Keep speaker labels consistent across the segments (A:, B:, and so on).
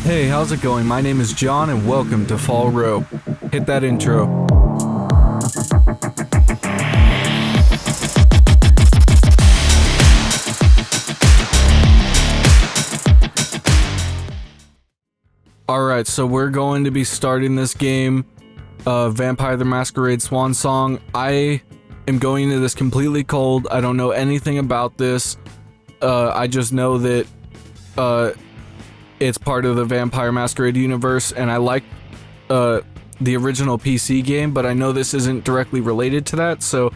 A: Hey, how's it going? My name is John and welcome to Fall Row. Hit that intro. Alright, so we're going to be starting this game, Vampire the Masquerade Swansong. I am going into this completely cold. I don't know anything about this. I just know that it's part of the Vampire Masquerade universe, and I like the original PC game, but I know this isn't directly related to that, so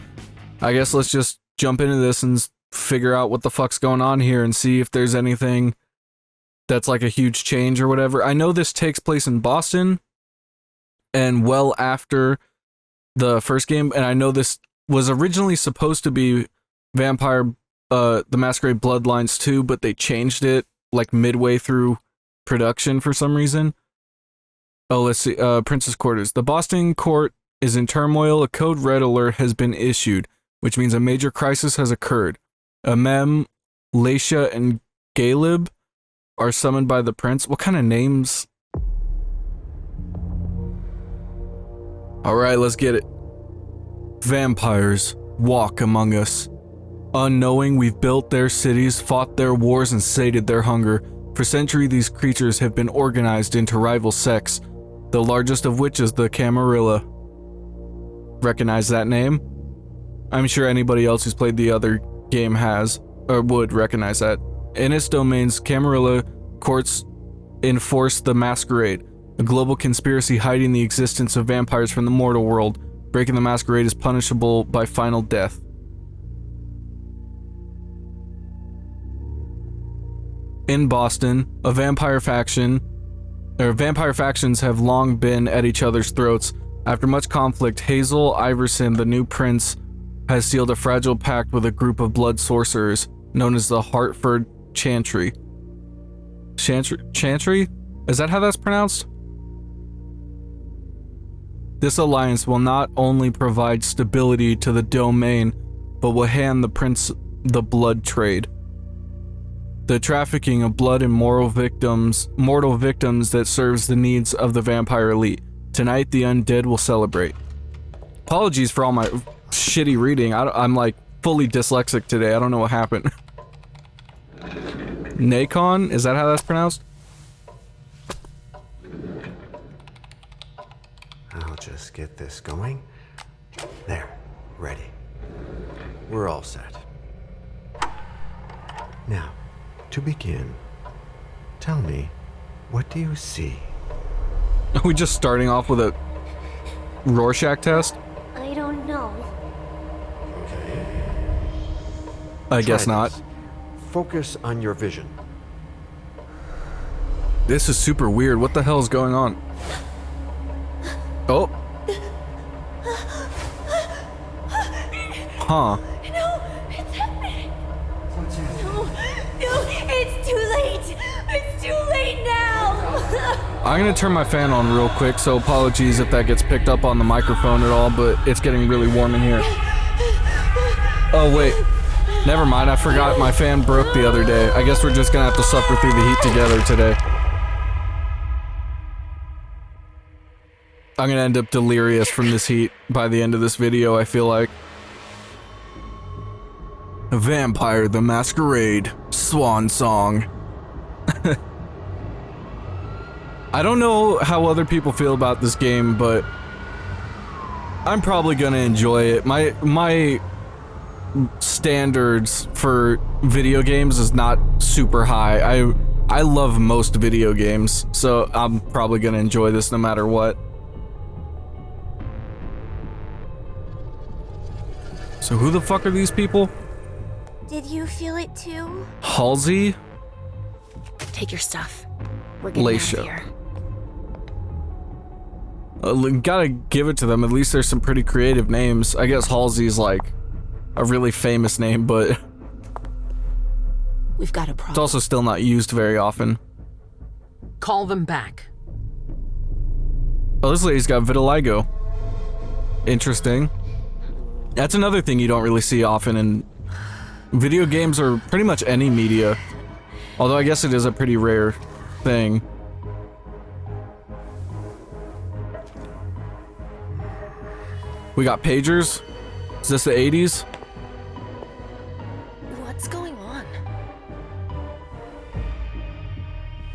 A: I guess let's just jump into this and figure out what the fuck's going on here and see if there's anything that's like a huge change or whatever. I know this takes place in Boston and well after the first game, and I know this was originally supposed to be Vampire the Masquerade Bloodlines 2, but they changed it like midway through production for some reason. Oh, let's see. Princess Quarters. The Boston court is in turmoil. A code red alert has been issued, which means a major crisis has occurred. Amem, Laisha, and Galib are summoned by the prince. What kind of names? Alright, let's get it. Vampires walk among us. Unknowing, we've built their cities, fought their wars, and sated their hunger. For centuries, these creatures have been organized into rival sects, the largest of which is the Camarilla. Recognize that name? I'm sure anybody else who's played the other game has, or would recognize that. In its domains, Camarilla courts enforce the Masquerade, a global conspiracy hiding the existence of vampires from the mortal world. Breaking the Masquerade is punishable by final death. In Boston, vampire factions have long been at each other's throats. After much conflict, Hazel Iverson, the new prince, has sealed a fragile pact with a group of blood sorcerers known as the Hartford Chantry. Chantry? Is that how that's pronounced? This alliance will not only provide stability to the domain, but will hand the prince the blood trade. The trafficking of blood and mortal victims that serves the needs of the vampire elite. Tonight, the undead will celebrate. Apologies for all my shitty reading. I'm like fully dyslexic today. I don't know what happened. Nacon? Is that how that's pronounced?
B: I'll just get this going. There. Ready. We're all set. Now, to begin, tell me, what do you see?
A: Are we just starting off with a Rorschach test?
C: I don't know.
A: I guess not.
B: Focus on your vision.
A: This is super weird. What the hell is going on? Oh. Huh.
C: No, it's happening. No, it's too late. It's too late now.
A: I'm gonna turn my fan on real quick, so apologies if that gets picked up on the microphone at all, but it's getting really warm in here. Oh wait, never mind, I forgot my fan broke the other day. I guess we're just gonna have to suffer through the heat together today. I'm gonna end up delirious from this heat by the end of this video, I feel like. Vampire the Masquerade Swansong. I don't know how other people feel about this game, but I'm probably gonna enjoy it. My standards for video games is not super high. I love most video games, so I'm probably gonna enjoy this no matter what. So who the fuck are these people?
C: Did you feel it too?
A: Halsey?
D: Take your stuff. We're getting out
A: Laisha.
D: of here.
A: Gotta give it to them. At least there's some pretty creative names. I guess Halsey's like a really famous name, but
D: We've got a
A: it's
D: problem.
A: also still not used very often.
D: Call them back.
A: Oh, this lady's got vitiligo. Interesting. That's another thing you don't really see often in video games or pretty much any media. Although I guess it is a pretty rare thing. We got pagers. Is this the 80s?
D: What's going on?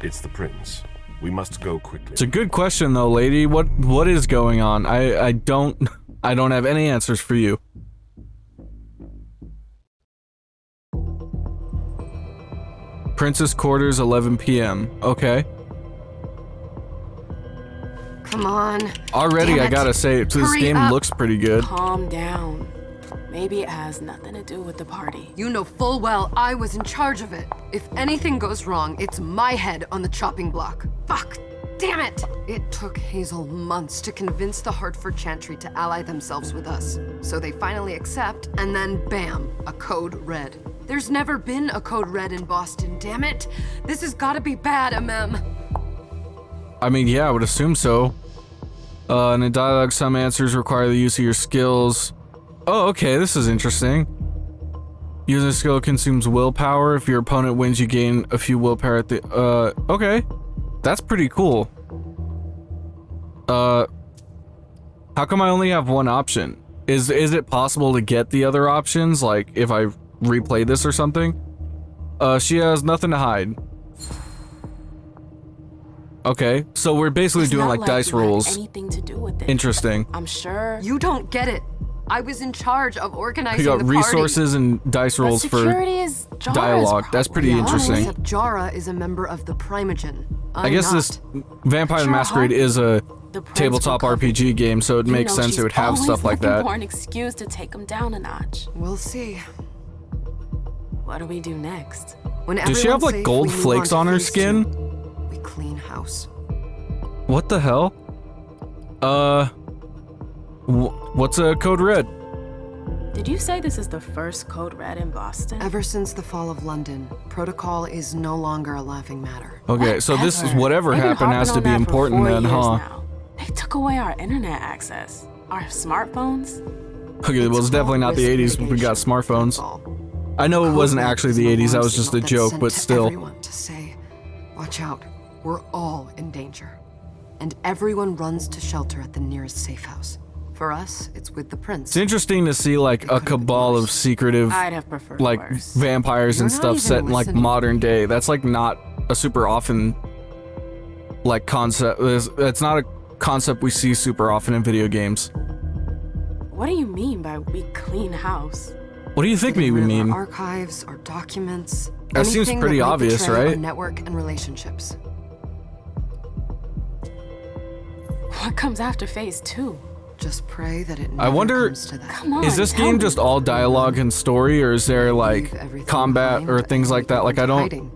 E: It's the prince. We must go quickly.
A: It's a good question though, lady. What is going on? I don't have any answers for you. Princess quarters, 11 p.m. Okay.
F: Come on.
A: Already,
F: Damn
A: I
F: it.
A: gotta say, this
F: Hurry
A: game
F: up.
A: looks pretty good.
G: Calm down. Maybe it has nothing to do with the party.
F: You know full well I was in charge of it. If anything goes wrong, it's my head on the chopping block. Fuck! Damn it! It took Hazel months to convince the Hartford Chantry to ally themselves with us. So they finally accept, and then bam, a code red. There's never been a code red in Boston, damn it! This has gotta be bad, Amem.
A: I mean, yeah, I would assume so. In a dialogue, some answers require the use of your skills. Oh, okay, this is interesting. Using a skill consumes willpower. If your opponent wins, you gain a few willpower at the, okay. That's pretty cool. How come I only have one option? Is it possible to get the other options, like, if I replay this or something? She has nothing to hide. Okay, so we're basically
G: It's
A: doing
G: not
A: like dice
G: you had
A: rolls.
G: anything to do with it.
A: Interesting.
G: I'm sure.
F: You don't get it. I was in charge of organizing
A: We got
F: the party.
A: resources and dice
G: But
A: rolls for
G: security is Jara's
A: dialogue. That's pretty
G: problem.
A: interesting.
F: Except Jara is a member of the Primogen.
A: I guess this Vampire the
G: Sure,
A: Masquerade is a
G: The prince
A: tabletop
G: will cover
A: RPG game, so it
G: You
A: makes
G: know
A: sense
G: she's
A: it would have
G: always
A: stuff like
G: looking
A: that.
G: for an excuse to take him down a notch.
F: We'll see.
G: What do we do next?
F: When
A: Does she have
F: everyone's
A: like
F: safe,
A: gold
F: we move
A: flakes
F: to
A: on her
F: phase
A: skin?
F: 2. We clean house.
A: What the hell? What's a code red?
G: Did you say this is the first code red in Boston?
F: Ever since the fall of London, protocol is no longer a laughing matter.
A: Okay, so this is whatever
G: They've been
A: happened has to
G: harping
A: be
G: on that for
A: important
G: 4
A: then,
G: years
A: huh?
G: now. They took away our internet access, our smartphones.
A: Okay, well it's definitely not the 80s when we got smartphones. I know it wasn't actually the 80s, that was just a joke, but still.
F: Everyone to say, watch out, we're all in danger. And everyone runs to shelter at the nearest safe house. For us, it's with the prince.
A: It's interesting to see like a cabal of secretive
G: I'd have preferred
A: like
G: worse.
A: vampires and
F: You're not
A: stuff
F: even
A: set in like
F: listening.
A: modern day. That's like not a super often like concept. It's not a concept we see super often in video games.
G: What do you mean by we clean house?
A: What do you think we
F: Getting rid of
A: mean?
F: Our archives, our documents.
A: That seems
F: anything
A: pretty
F: that might
A: obvious,
F: betray our
A: right?
F: network and relationships.
G: What comes after phase 2?
F: Just pray that it never
A: I wonder,
F: comes to that.
G: Come on,
A: is this
G: tell
A: game
G: me.
A: just all dialogue and story, or is there like
F: Leave everything
A: combat
F: behind
A: or
F: and
A: things like that? Like I
F: into
A: don't,
F: hiding,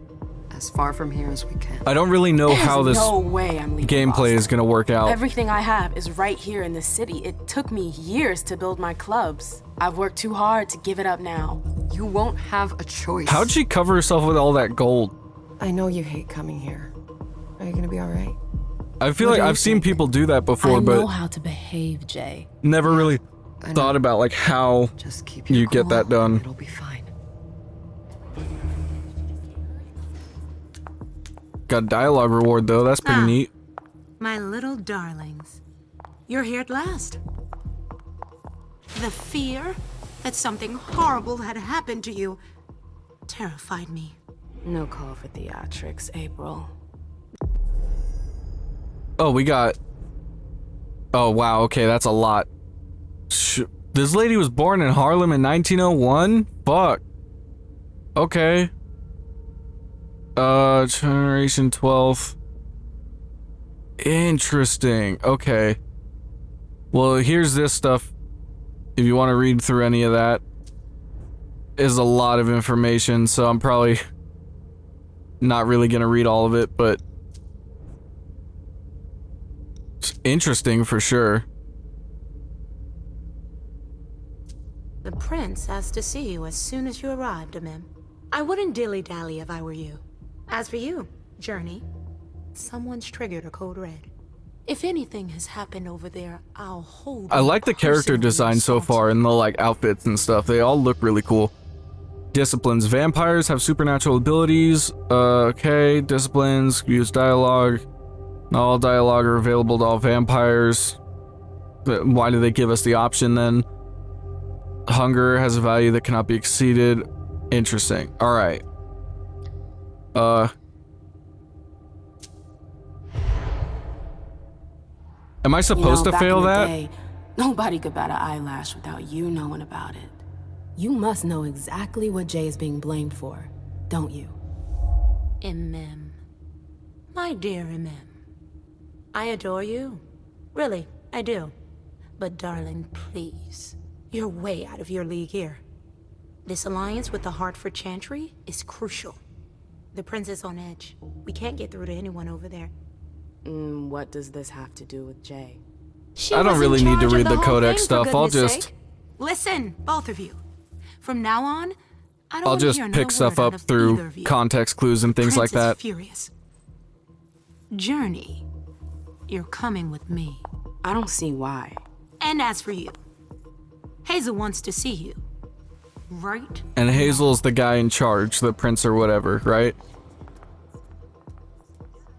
F: as far from here as we can.
A: I don't really know
G: There's
A: how this
G: no way I'm leaving
A: gameplay is
G: Boston.
A: gonna work out.
G: Everything I have is right here in this city. It took me years to build my clubs. I've worked too hard to give it up now.
F: You won't have a choice.
A: How'd she cover herself with all that gold?
F: I know you hate coming here. Are you gonna be all right?
A: I feel
F: What
A: like
F: do you
A: I've seen
F: think?
A: people do that before,
G: I know
A: but
G: how to behave, Jay.
A: never really
F: I know.
A: thought about like how
F: Just keep your
A: you get
F: cool,
A: that done.
F: It'll be fine.
A: Got a dialogue reward though. That's pretty
H: Ah.
A: neat.
H: My little darlings, you're here at last. The fear that something horrible had happened to you terrified me.
G: No call for theatrics, April.
A: Oh, we got. Oh wow. Okay, that's a lot. This lady was born in Harlem in 1901. Fuck. Okay. Generation 12. Interesting. Okay. Well, here's this stuff. If you want to read through any of that, is a lot of information, so I'm probably not really gonna read all of it, but it's interesting for sure.
H: The prince asked to see you as soon as you arrived, Amim. I wouldn't dilly-dally if I were you. As for you, Journey, someone's triggered a code red. If anything has happened over there, I'll hold
A: I
H: you
A: like the character
H: personally
A: design so far and the like outfits and stuff. They all look really cool. Disciplines. Vampires have supernatural abilities. Okay. Disciplines. Use dialogue. Not all dialogue are available to all vampires. Why do they give us the option then? Hunger has a value that cannot be exceeded. Interesting. All right. Am I supposed to
G: back
A: fail
G: in the
A: that?
G: day, nobody could bat an eyelash without you knowing about it. You must know exactly what Jay is being blamed for, don't you?
H: MM. My dear MM. I adore you. Really, I do. But darling, please. You're way out of your league here. This alliance with the Hartford Chantry is crucial. The prince is on edge. We can't get through to anyone over there.
G: What does this have to do with Jay?
A: I don't really need to read the codex stuff. I'll just...
H: Listen, both of you. From now on, I don't
A: I'll just pick stuff up through context clues and things like that.
H: Furious. Journey, you're coming with me.
G: I don't see why.
H: And as for you, Hazel wants to see you. Right?
A: And Hazel's the guy in charge, the prince or whatever, right?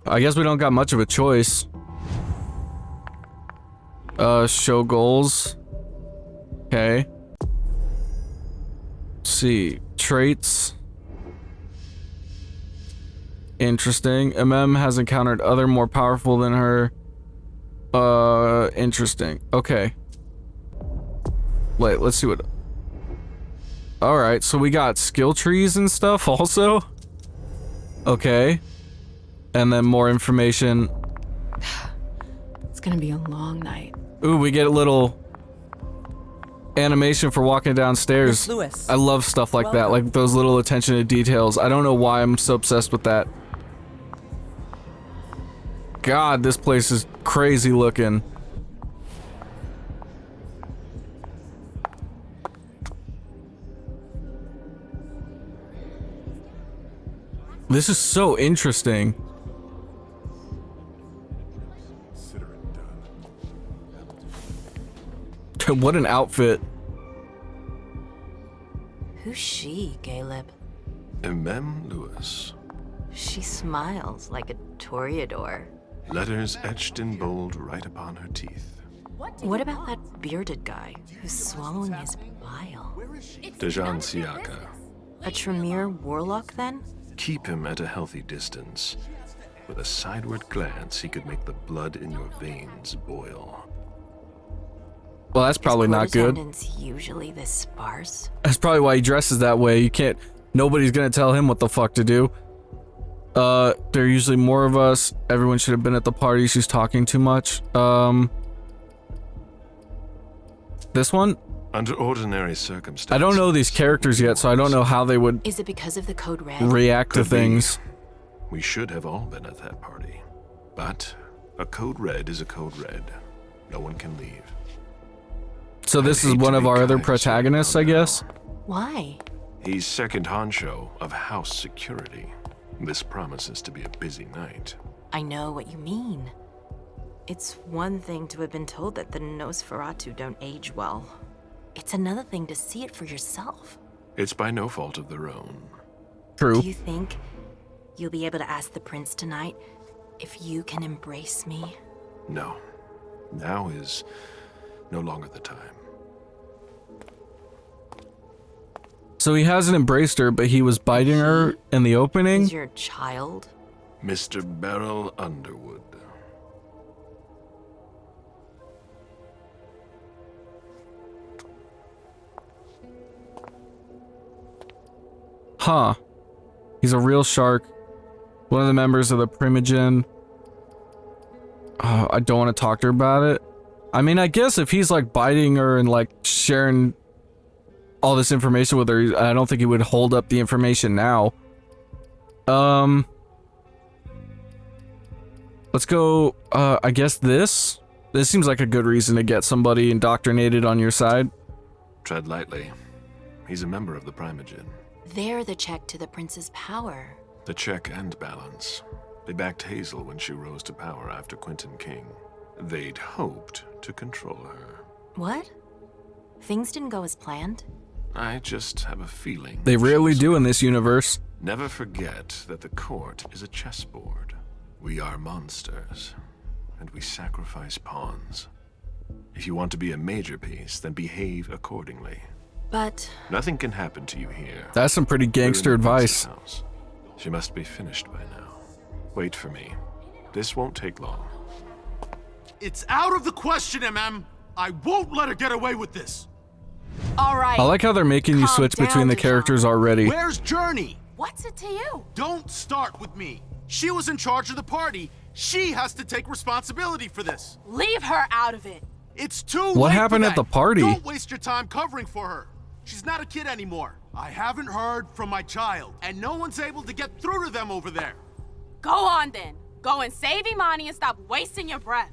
A: I guess we don't got much of a choice. Show goals. Okay. Let's see. Traits. Interesting. MM has encountered other more powerful than her. Interesting. Okay. Wait, let's see what... Alright, so we got skill trees and stuff also? Okay. And then more information.
G: It's gonna be a long night.
A: Ooh, we get a little animation for walking downstairs.
I: Miss Lewis.
A: I love stuff like that, like those little attention to details. I don't know why I'm so obsessed with that. God, this place is crazy looking. This is so interesting. What an outfit.
J: Who's she, Caleb?
E: MM Lewis.
J: She smiles like a toreador.
E: Letters etched in bold right upon her teeth.
J: What about that bearded guy who's swallowing his bile?
E: Dejan Siaka.
J: A Tremere warlock, then?
E: Keep him at a healthy distance. With a sideward glance, he could make the blood in your veins boil.
A: Well, that's probably not good.
J: Usually this sparse.
A: That's probably why he dresses that way. You can't... Nobody's gonna tell him what the fuck to do. There are usually more of us. Everyone should have been at the party. She's talking too much. This one?
E: Under ordinary circumstances...
A: I don't know these characters yet, so I don't know how they would...
J: Is it because of the code red?
A: React to things.
E: We should have all been at that party. But a code red is a code red. No one can leave.
A: So this is one of our other protagonists, I guess?
J: Why?
E: He's second honcho of house security. This promises to be a busy night.
J: I know what you mean. It's one thing to have been told that the Nosferatu don't age well. It's another thing to see it for yourself.
E: It's by no fault of their own.
A: True.
J: Do you think you'll be able to ask the prince tonight if you can embrace me?
E: No. Now is no longer the time.
A: So he hasn't embraced her, but he was biting her in the opening?
J: Is your child?
E: Mr. Beryl Underwood.
A: Huh. He's a real shark. One of the members of the Primogen. I don't want to talk to her about it. I mean, I guess if he's like biting her and like sharing all this information with her, I don't think he would hold up the information now. Let's go, I guess this? This seems like a good reason to get somebody indoctrinated on your side.
E: Tread lightly. He's a member of the Primogen.
J: They're the check to the prince's power.
E: The check and balance. They backed Hazel when she rose to power after Quentin King. They'd hoped to control her.
J: What? Things didn't go as planned?
E: I just have a feeling.
A: They rarely do in this universe.
E: Never forget that the court is a chessboard. We are monsters, and we sacrifice pawns. If you want to be a major piece, then behave accordingly.
J: But
E: Nothing can happen to you here.
A: That's some pretty gangster
E: We're in the
A: advice.
E: princess house. She must be finished by now. Wait for me. This won't take long.
I: It's out of the question, MM. I won't let her get away with this.
H: All right.
A: I like how they're making you
H: Calm
A: switch between
H: down,
A: the
H: Dijon.
A: characters already.
I: Where's Journey?
H: What's it to you?
I: Don't start with me. She was in charge of the party. She has to take responsibility for this.
H: Leave her out of it.
I: It's too late.
A: What happened
I: for
A: at the
I: that.
A: party?
I: Don't waste your time covering for her. She's not a kid anymore. I haven't heard from my child, and no one's able to get through to them over there.
K: Go on then. Go and save Imani and stop wasting your breath.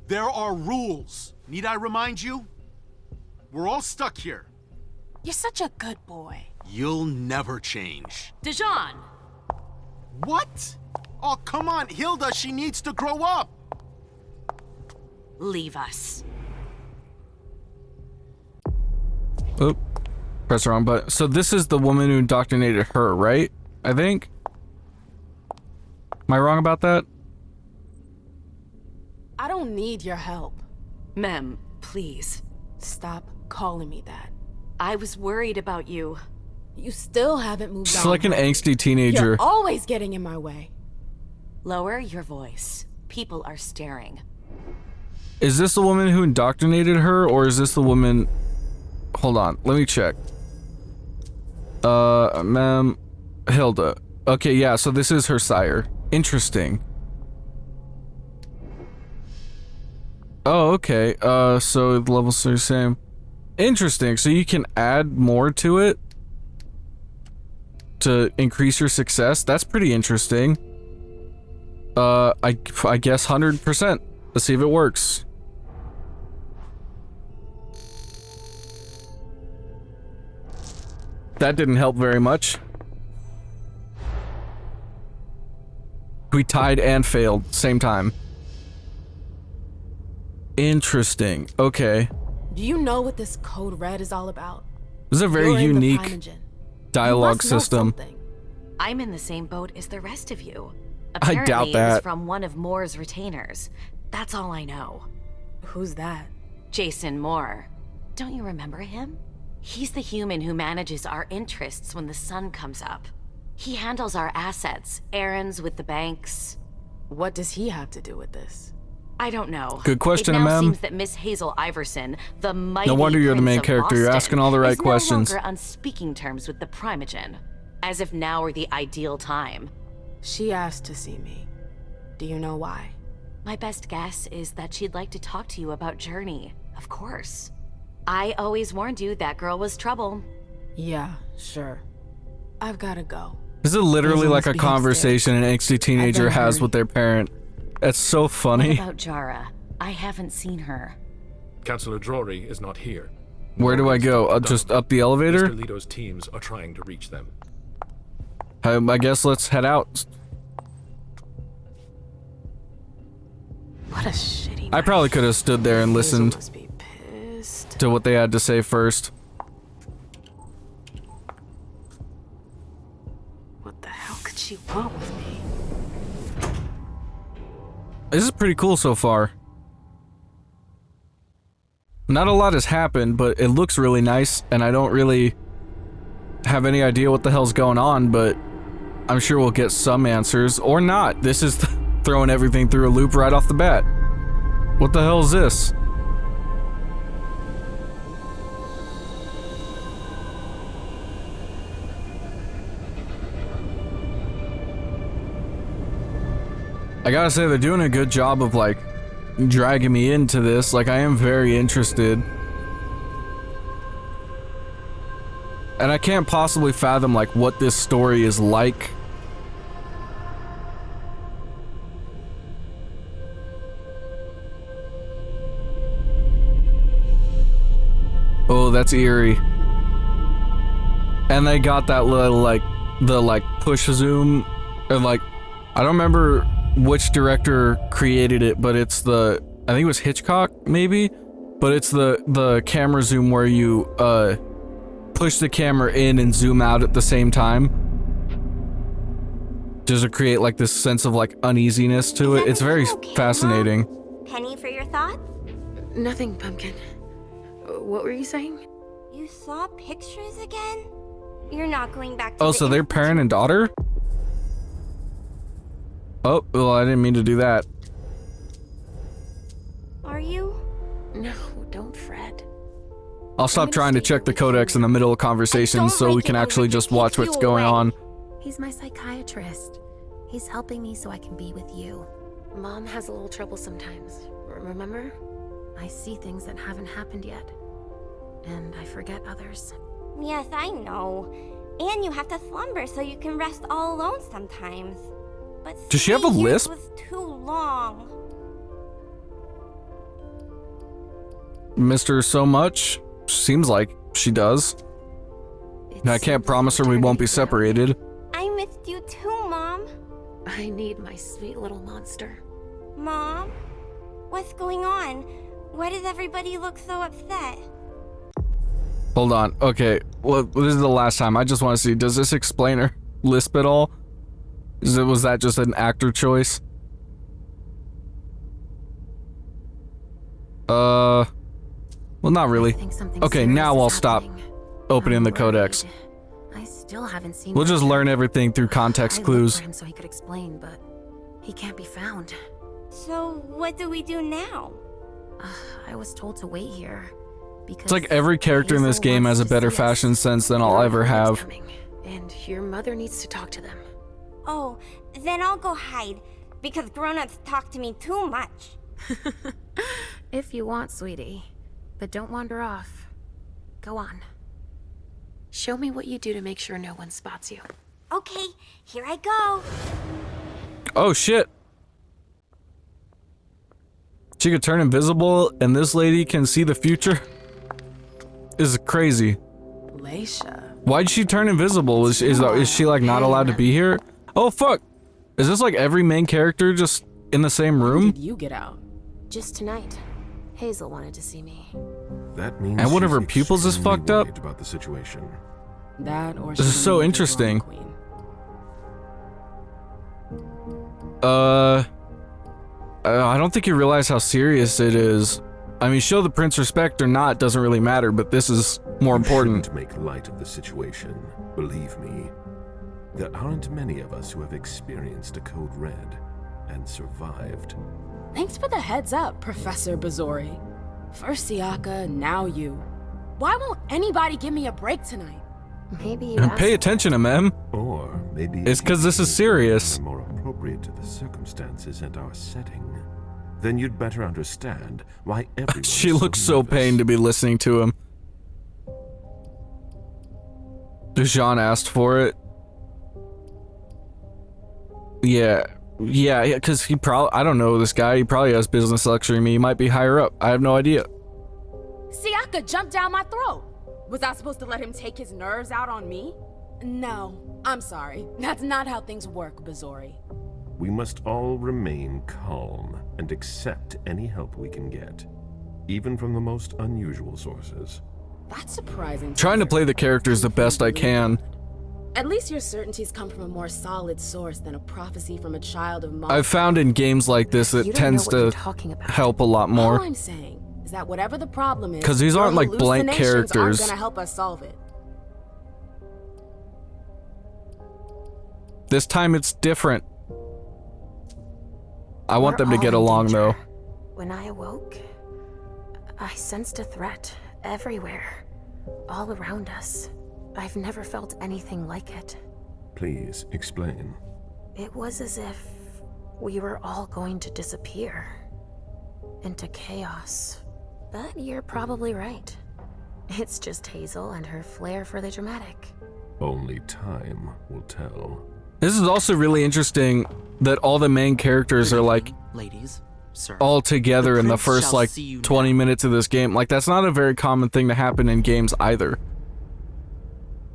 I: There are rules. Need I remind you? We're all stuck here.
K: You're such a good boy.
I: You'll never change.
K: Dijon!
I: What? Oh, come on, Hilda, she needs to grow up.
K: Leave us.
A: Oop. Press the wrong button. So this is the woman who indoctrinated her, right? I think? Am I wrong about that?
G: I don't need your help.
J: Mem, please.
G: Stop calling me that.
J: I was worried about you.
G: You still haven't moved
A: She's
G: on.
A: like an angsty teenager.
G: You're always getting in my way.
J: Lower your voice. People are staring.
A: Is this the woman who indoctrinated her, or is this the woman... Hold on, let me check. Ma'am... Hilda. Okay, yeah, so this is her sire. Interesting. Oh, okay. So the levels are the same. Interesting, so you can add more to it to increase your success. That's pretty interesting. I guess 100%. Let's see if it works. That didn't help very much. We tied and failed same time. Interesting. Okay.
G: Do you know what this code red is all about?
A: This is a very
G: You're in the
A: unique
G: Primogen.
A: dialogue
G: You must know
A: system.
G: something.
J: I'm in the same boat as the rest of you.
A: I doubt
J: Apparently,
A: that.
J: It was from one of Moore's retainers. That's all I know.
G: Who's that?
J: Jason Moore. Don't you remember him? He's the human who manages our interests when the sun comes up. He handles our assets, errands with the banks.
G: What does he have to do with this?
J: I don't know.
A: Good question,
J: It now
A: ma'am.
J: seems that Miss Hazel Iverson, the mighty
A: No wonder you're the
J: Prince
A: main
J: of
A: character. You're
J: Boston,
A: asking all the right
J: is
A: questions.
J: no longer on speaking terms with the Primogen. As if now were the ideal time.
G: She asked to see me. Do you know why?
J: My best guess is that she'd like to talk to you about Journey. Of course. I always warned you that girl was trouble.
G: Yeah, sure. I've gotta go.
A: This is literally
G: Hazel
A: like a
G: must be
A: conversation an angsty teenager
G: better
A: has
G: hurry.
A: with their parent. That's so
J: What
A: funny.
J: about Jara? I haven't seen her.
L: Councillor Drury is not here.
A: Where do I go? Just up the elevator?
L: Mr. Leto's teams are trying to reach them.
A: I guess let's head out.
G: What a shitty
A: I probably
G: night.
A: could have stood there and
G: Hazel
A: listened
G: must be pissed.
A: to what they had to say first.
G: What the hell could she want with me?
A: This is pretty cool so far. Not a lot has happened, but it looks really nice, and I don't really have any idea what the hell's going on, but I'm sure we'll get some answers, or not. This is throwing everything through a loop right off the bat. What the hell is this? I gotta say, they're doing a good job of, like, dragging me into this. Like, I am very interested. And I can't possibly fathom, like, what this story is like. Oh, that's eerie. And they got that little, like, the, like, push zoom, and, like, I don't remember which director created it, but it's the, I think it was Hitchcock, maybe? But it's the camera zoom where you, push the camera in and zoom out at the same time. Just to create, like, this sense of, like, uneasiness to it. It's very fascinating.
C: Penny for your thought?
D: Nothing, Pumpkin. What were you saying?
C: You saw pictures again? You're not going back to
A: Oh, so they're parent and daughter? Oh, well, I didn't mean to do that.
C: Are you?
D: No, don't fret.
A: I'll stop trying to check the codex in the middle of conversations so we can actually just watch what's going on.
M: He's my psychiatrist. He's helping me so I can be with you.
D: Mom has a little trouble sometimes, remember?
M: I see things that haven't happened yet. And I forget others.
C: Yes, I know. And you have to slumber so you can rest all alone sometimes. But
A: does she have a lisp?
C: was too long.
A: Missed her so much? Seems like she does. And I can't promise her we won't be separated.
C: I missed you too, Mom.
D: I need my sweet little monster.
C: Mom? What's going on? Why does everybody look so upset?
A: Hold on. Okay, well, this is the last time. I just want to see, does this explain her lisp at all? Was that just an actor choice? Well, not really. Okay, now I'll stop opening the codex.
M: I still haven't seen.
A: We'll just learn everything through context clues.
M: For him so he could explain, but he can't be found.
C: So what do we do now?
M: I was told to wait here because
A: It's like every character in this game has a better fashion sense than I'll ever have.
D: And your mother needs to talk to them.
C: Oh, then I'll go hide, because grown-ups talk to me too much.
M: If you want, sweetie. But don't wander off. Go on.
D: Show me what you do to make sure no one spots you.
C: Okay, here I go.
A: Oh shit. She could turn invisible and this lady can see the future? This is crazy.
G: Leisha.
A: Why'd she turn invisible? Is she like not allowed to be here? Oh fuck. Is this like every main character just in the same room?
G: When did you get out?
D: Just tonight. Hazel wanted to see me.
E: That means
A: And one of her
E: she's
A: pupils is
E: extremely
A: fucked up?
E: worried about the situation.
G: That or
A: This is
G: she
A: so
G: was the
A: interesting.
G: Queen.
A: I don't think you realize how serious it is. I mean, show the prince respect or not doesn't really matter, but this is more important.
E: Shouldn't make light of the situation. Believe me, there aren't many of us who have experienced a code red and survived.
G: Thanks for the heads up, Professor Bazori. First Siaka, now you. Why won't anybody give me a break tonight?
D: Maybe you
A: And pay attention to Mem.
E: Or maybe
A: It's because this is serious.
E: more appropriate to the circumstances and our setting. Then you'd better understand why everyone
A: She looks so pained to be listening to him. Jean asked for it. Yeah, because he probably, I don't know this guy, he probably has business lecturing me, he might be higher up, I have no idea.
K: Siaka jumped down my throat. Was I supposed to let him take his nerves out on me?
G: No, I'm sorry. That's not how things work, Bazori.
E: We must all remain calm and accept any help we can get, even from the most unusual sources.
G: That's surprising.
A: Trying to play the characters the best I can.
G: At least your certainties come from a more solid source than a prophecy from a child of mine.
A: I've found in games like this it tends to help a lot more.
G: All I'm saying is that whatever the problem is,
A: 'Cause these aren't
G: your
A: like blank
G: hallucinations
A: characters.
G: aren't gonna help us solve it.
A: This time it's different. I want
M: We're
A: them to
M: all
A: get
M: in
A: along
M: danger.
A: though.
M: When I awoke, I sensed a threat everywhere, all around us. I've never felt anything like it.
E: Please explain.
M: It was as if we were all going to disappear into chaos. But you're probably right. It's just Hazel and her flair for the dramatic.
E: Only time will tell.
A: This is also really interesting that all the main characters are like
N: ladies, sir.
A: all together in the
N: prince
A: first
N: shall
A: like
N: see you
A: 20 minutes of this game. Like that's not a very common thing to happen in games either.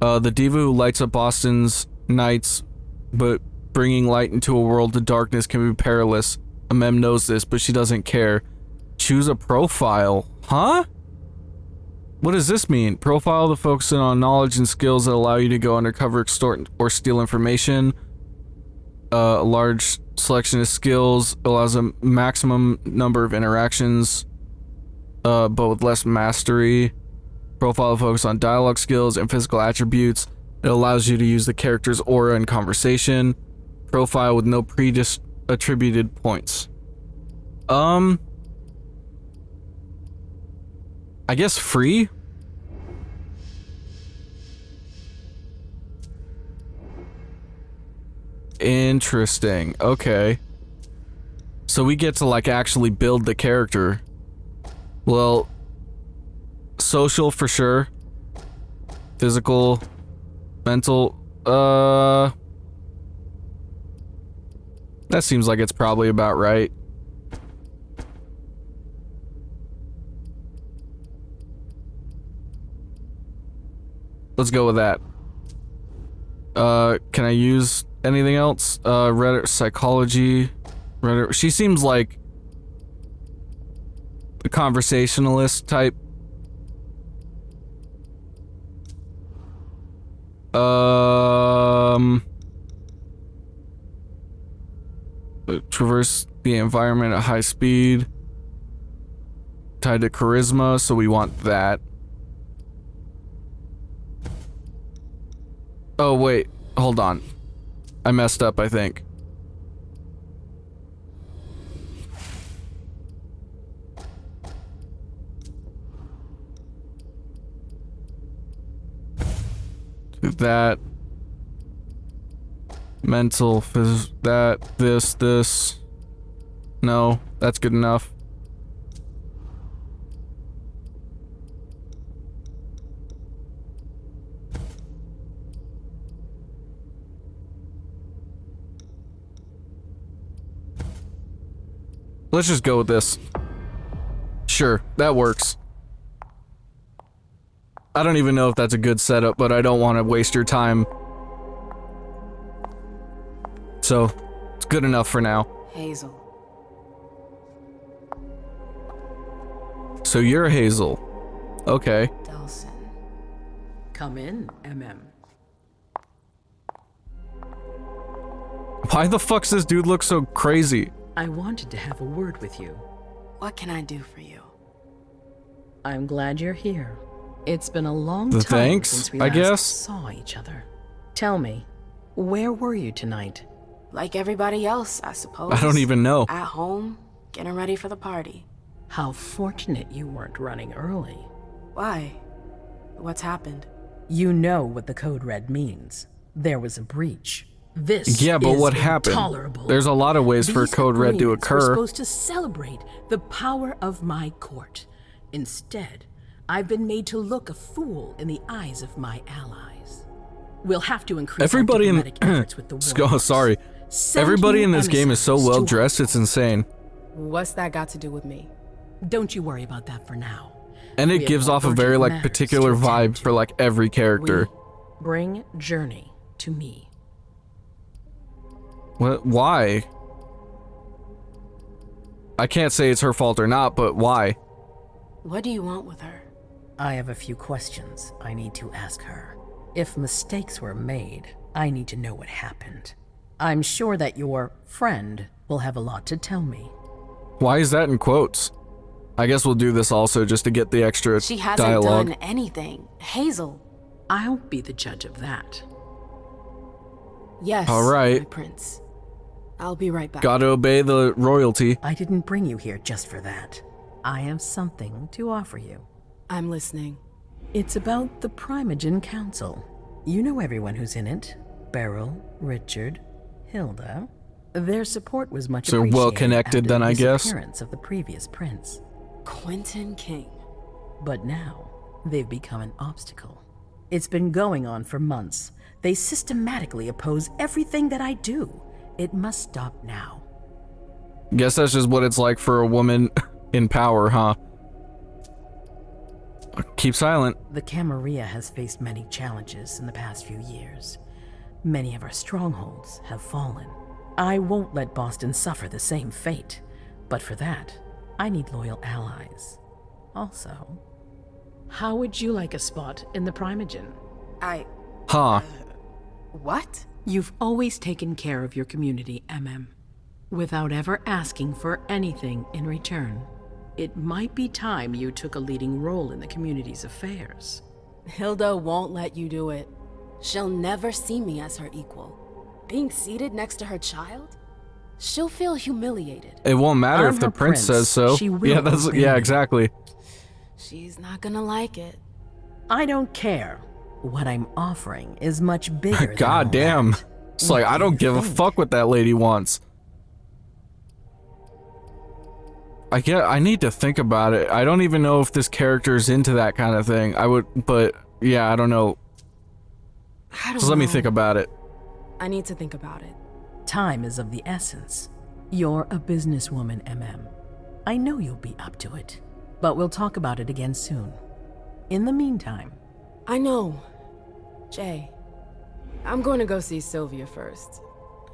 A: The diva who lights up Boston's nights, but bringing light into a world of darkness can be perilous. Mem knows this, but she doesn't care. Choose a profile. Huh? What does this mean? Profile to focus on knowledge and skills that allow you to go undercover, extort, or steal information. A large selection of skills allows a maximum number of interactions. but with less mastery. Profile focus on dialogue skills and physical attributes. It allows you to use the character's aura in conversation. Profile with no attributed points. I guess free? Interesting. Okay. So we get to like actually build the character. Well, social for sure. Physical, mental, that seems like it's probably about right. Let's go with that. Can I use anything else? Reddit psychology. Reddit. She seems like a conversationalist type. Traverse the environment at high speed. Tied to charisma, so we want that. Oh, wait. Hold on. I messed up, I think. Do that. Mental, that, this. No, that's good enough. Let's just go with this. Sure, that works. I don't even know if that's a good setup, but I don't want to waste your time. So, it's good enough for now.
G: Hazel.
A: So you're Hazel. Okay.
G: Delson.
N: Come in, MM.
A: Why the fuck's this dude look so crazy?
N: I wanted to have a word with you.
G: What can I do for you?
N: I'm glad you're here. It's been a long time
A: Thanks,
N: since we
A: I
N: last
A: guess.
N: saw each other. Tell me, where were you tonight?
G: Like everybody else, I suppose.
A: I don't even know.
G: At home, getting ready for the party.
N: How fortunate you weren't running early.
G: Why? What's happened?
N: You know what the Code Red means. There was a breach. This
A: Yeah, but
N: is
A: what happened?
N: intolerable.
A: There's a lot of ways for
N: These
A: Code Red to
N: agreements were
A: occur.
N: supposed to celebrate the power of my court. Instead, I've been made to look a fool in the eyes of my allies. We'll have to increase
A: Everybody
N: our
A: in
N: diplomatic efforts with the
A: oh, sorry.
N: Send
A: Everybody
N: new
A: in this game is so
N: emissaries
A: well
N: to
A: dressed, it's insane.
G: What's that got to do with me?
N: Don't you worry about that for now.
A: And
N: We
A: it
N: have
A: gives off a
N: urgent
A: very like
N: matters
A: particular
N: to attend
A: vibe for like every character.
N: Bring Journey to me.
A: What? Why? I can't say it's her fault or not, but why?
G: What do you want with her?
N: I have a few questions I need to ask her. If mistakes were made, I need to know what happened. I'm sure that your friend will have a lot to tell me.
A: Why is that in quotes? I guess we'll do this also just to get the extra
G: She hasn't
A: dialogue.
G: done anything. Hazel.
N: I'll be the judge of that.
G: Yes,
A: All right.
G: my prince. I'll be right back.
A: Gotta obey the royalty.
N: I didn't bring you here just for that. I have something to offer you.
G: I'm listening.
N: It's about the Primogen Council. You know everyone who's in it. Beryl, Richard, Hilda. Their support was much
A: So
N: appreciated
A: well connected
N: after
A: then,
N: the
A: I guess.
N: disappearance of the previous prince.
G: Quentin King.
N: But now, they've become an obstacle. It's been going on for months. They systematically oppose everything that I do. It must stop now.
A: Guess that's just what it's like for a woman in power, huh? Keep silent.
N: The Camarilla has faced many challenges in the past few years. Many of our strongholds have fallen. I won't let Boston suffer the same fate. But for that, I need loyal allies. Also, how would you like a spot in the Primogen?
A: Huh.
G: What?
N: You've always taken care of your community, MM, without ever asking for anything in return. it might be time you took a leading role in the community's affairs.
G: Hilda won't let you do it. She'll never see me as her equal. Being seated next to her child? She'll feel humiliated.
A: It won't matter
N: I'm
A: if the
N: her
A: prince says so.
N: She will
A: Yeah, that's
N: obey
A: yeah,
N: me.
A: exactly.
G: She's not gonna like it.
N: I don't care. What I'm offering is much bigger than all
A: God damn.
N: that.
A: It's like I don't give a fuck what that lady wants. I need to think about it. I don't even know if this character's into that kind of thing. But yeah, I don't know. Just let me think about it.
G: I need to think about it.
N: Time is of the essence. You're a businesswoman, MM. I know you'll be up to it, but we'll talk about it again soon. In the meantime...
G: I know. Jay, I'm going to go see Sylvia first.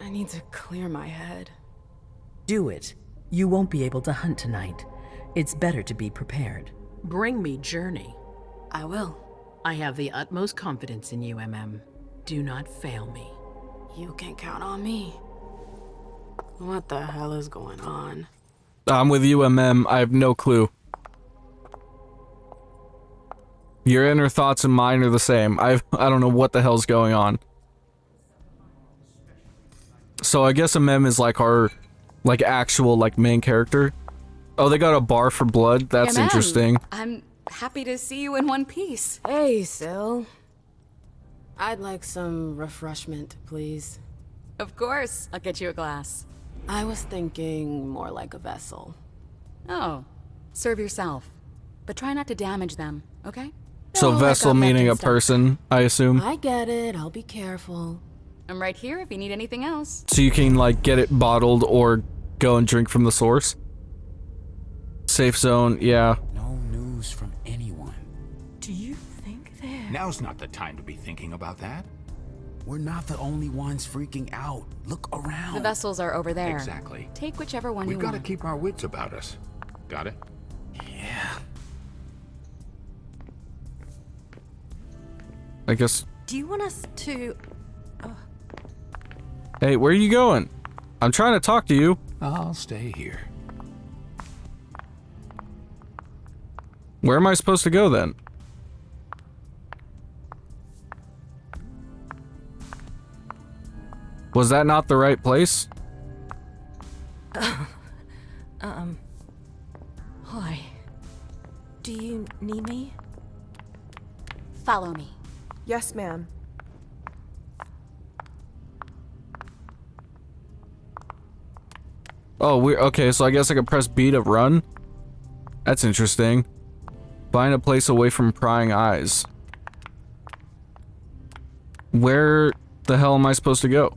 G: I need to clear my head.
N: Do it. You won't be able to hunt tonight. It's better to be prepared. Bring me Journey.
G: I will.
N: I have the utmost confidence in you, MM. Do not fail me.
G: You can count on me. What the hell is going on?
A: I'm with you, MM. I have no clue. Your inner thoughts and mine are the same. I don't know what the hell's going on. So I guess MM is like our actual main character. Oh, they got a bar for blood. That's
O: Yeah, ma'am.
A: interesting.
O: I'm happy to see you in one piece.
G: Hey, Syl. I'd like some refreshment, please.
O: Of course, I'll get you a glass.
G: I was thinking more like a vessel.
O: Oh, serve yourself. But try not to damage them, okay?
A: So
O: Don't
A: vessel
O: work on
A: meaning a
O: left and
A: person, I assume.
G: I get it. I'll be careful.
O: I'm right here if you need anything else.
A: So you can get it bottled or go and drink from the source. Safe zone, yeah.
P: No news from anyone.
H: Do you think they're...
P: Now's not the time to be thinking about that. We're not the only ones freaking out. Look around.
O: The vessels are over there.
P: Exactly.
O: Take whichever one
L: We've
O: you
L: got to
O: want.
L: keep our wits about us. Got it?
P: Yeah.
A: I guess.
H: Do you want us to...
A: Hey, where are you going? I'm trying to talk to you.
P: I'll stay here.
A: Where am I supposed to go then? Was that not the right place?
H: Hi. Do you need me?
O: Follow me.
Q: Yes, ma'am.
A: Oh, okay, so I guess I could press B to run? That's interesting. Find a place away from prying eyes. Where the hell am I supposed to go?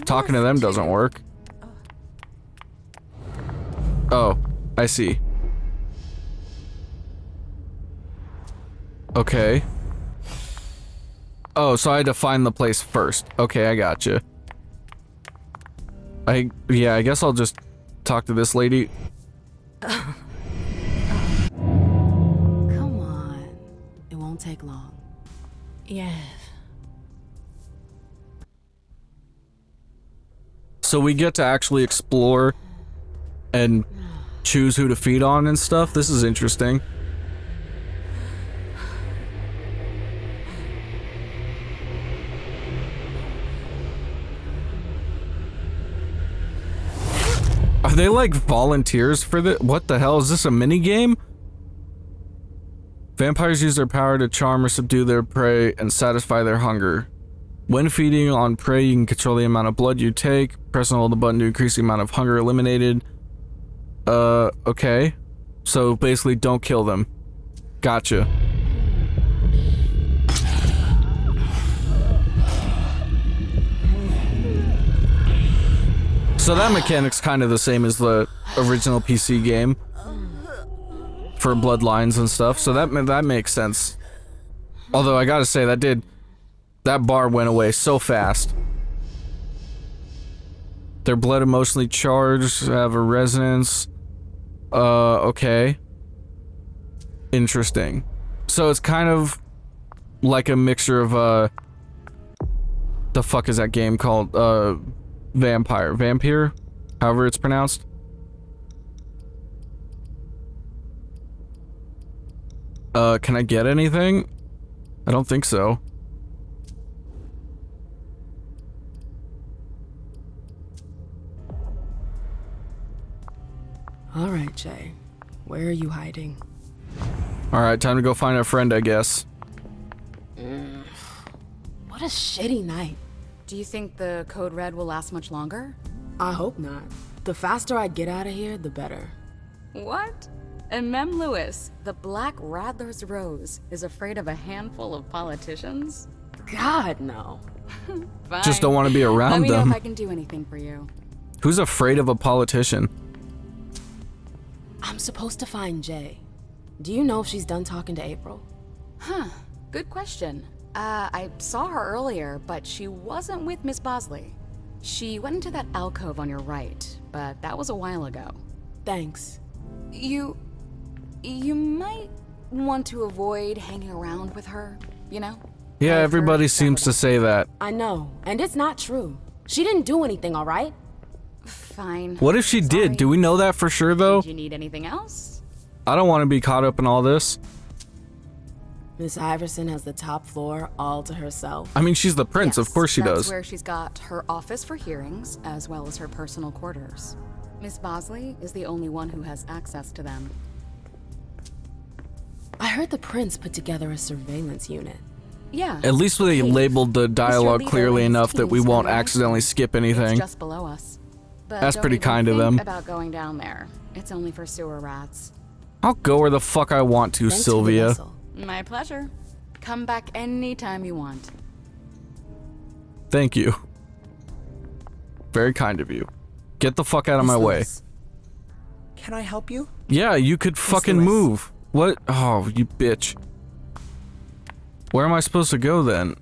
A: Talking to them doesn't work. Oh, I see. Okay. Oh, so I had to find the place first. Okay, I gotcha. Yeah, I guess I'll just talk to this lady.
G: Come on. It won't take long.
H: Yes.
A: So we get to actually explore and choose who to feed on and stuff. This is interesting. Are they volunteers for the— what the hell is this, a mini game? Vampires use their power to charm or subdue their prey and satisfy their hunger. When feeding on prey, you can control the amount of blood you take. Press and hold the button to increase the amount of hunger eliminated. Okay. So basically, don't kill them. Gotcha. So that mechanic's kind of the same as the original PC game for bloodlines and stuff. So that makes sense. Although I gotta say that bar went away so fast. Their blood emotionally charged, have a resonance. Okay. Interesting. So it's kind of like a mixture of the fuck is that game called? Vampire, however it's pronounced. Can I get anything? I don't think so.
G: All right, Jay. Where are you hiding?
A: All right, time to go find a friend, I guess.
G: What a shitty night.
O: Do you think the Code Red will last much longer?
G: I hope not. The faster I get out of here, the better.
O: What? And Mem Lewis, the Black Rattler's Rose, is afraid of a handful of politicians?
G: God, no.
O: Fine.
A: Just don't want to be around
O: Let me know
A: them.
O: if I can do anything for you.
A: Who's afraid of a politician?
G: I'm supposed to find Jay. Do you know if she's done talking to April?
O: Huh. Good question. I saw her earlier, but she wasn't with Miss Bosley. She went into that alcove on your right, but that was a while ago.
G: Thanks.
O: You might want to avoid hanging around with her, you know?
A: Yeah, everybody seems to say that.
G: I know, and it's not true. She didn't do anything, all right?
O: Fine.
A: What if she did? Do we know that for sure, though?
O: Do you need anything else?
A: I don't want to be caught up in all this.
G: Miss Iverson has the top floor all to herself.
A: I mean, she's the prince. Of course she
O: That's
A: does.
O: where she's got her office for hearings, as well as her personal quarters. Miss Bosley is the only one who has access to them.
G: I heard the prince put together a surveillance unit.
O: Yeah.
A: At least they labeled the dialogue
O: Leader
A: clearly
O: and his
A: enough that we
O: team's
A: won't
O: under
A: accidentally skip anything.
O: It's just below us. But
A: That's
O: don't
A: pretty
O: even
A: kind of
O: think
A: them.
O: about going down there. It's only for sewer rats.
A: I'll go where the fuck I want to,
G: Thanks for the
A: Sylvia.
G: vessel.
O: My pleasure. Come back anytime you want.
A: Thank you. Very kind of you. Get the fuck out of my way.
Q: Can I help you?
A: Yeah, you could fucking
Q: Lewis.
A: move. What? Oh, you bitch. Where am I supposed to go then?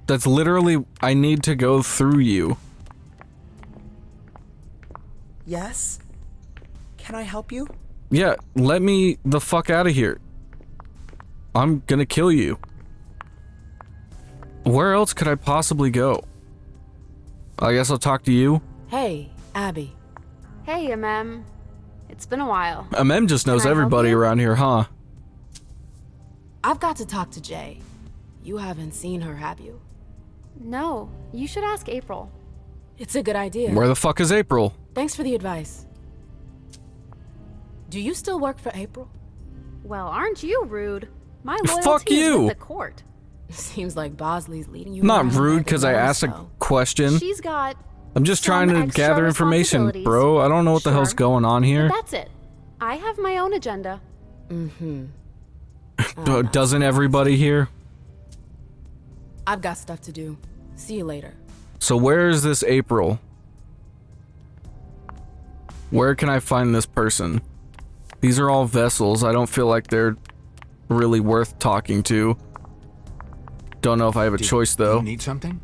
A: That's literally, I need to go through you.
Q: Yes? Can I help you?
A: Yeah, let me the fuck out of here. I'm gonna kill you. Where else could I possibly go? I guess I'll talk to you.
G: Hey, Abby.
R: Hey, it's been a while.
A: Mem just knows
R: Can I help
A: everybody
R: you?
A: around here, huh?
G: I've got to talk to Jay. You haven't seen her, have you?
R: No, you should ask April.
G: It's a good idea.
A: Where the fuck is April?
G: Thanks for the advice. Do you still work for April?
R: Well, aren't you rude? My loyalty
A: Fuck
R: is
A: you.
R: with the court.
G: Seems like Bosley's leading you
A: Not
G: around
A: rude
G: like
A: because I asked a
G: so.
A: question.
R: She's got
A: I'm just trying
R: some
A: to
R: extra
A: gather information,
R: responsibilities.
A: bro. I don't know what the hell's
R: Sure.
A: going on here.
R: But that's it. I have my own agenda.
A: Doesn't everybody here?
G: I've got stuff to do. See you later.
A: So where is this April? Where can I find this person? These are all vessels. I don't feel like they're really worth talking to. Don't know if I have a choice though.
L: You need something?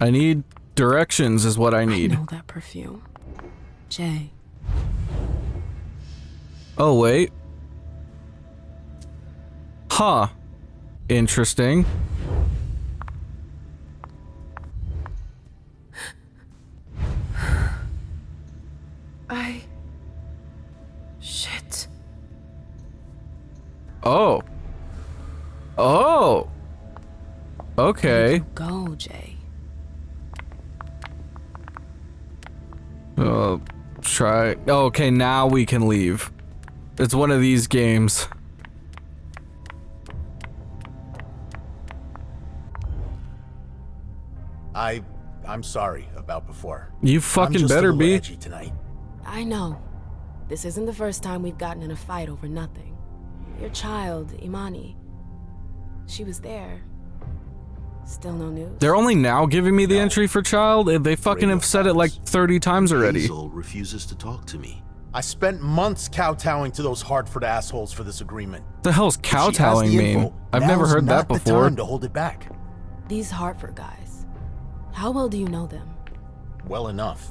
A: I need directions is what I need.
G: I know that perfume. Jay.
A: Oh wait. Huh. Interesting.
G: Shit.
A: Oh. Oh. Okay.
G: Go, Jay.
A: Try. Oh, okay, now we can leave. It's one of these games.
S: I'm sorry about before.
A: You fucking better be.
S: Edgy tonight.
G: I know. This isn't the first time we've gotten in a fight over nothing. Your child, Imani. She was there. Still no news?
A: They're only now giving me the entry for child? They fucking have said it like 30 times already.
T: Hazel refuses to talk to me.
S: I spent months kowtowing to those Hartford assholes for this agreement.
A: The hell's
S: If she has
A: kowtowing
S: the
A: mean?
S: info,
A: I've never
S: now's
A: heard that
S: not the
A: before.
S: time to hold it back.
G: These Hartford guys. How well do you know them?
S: Well enough.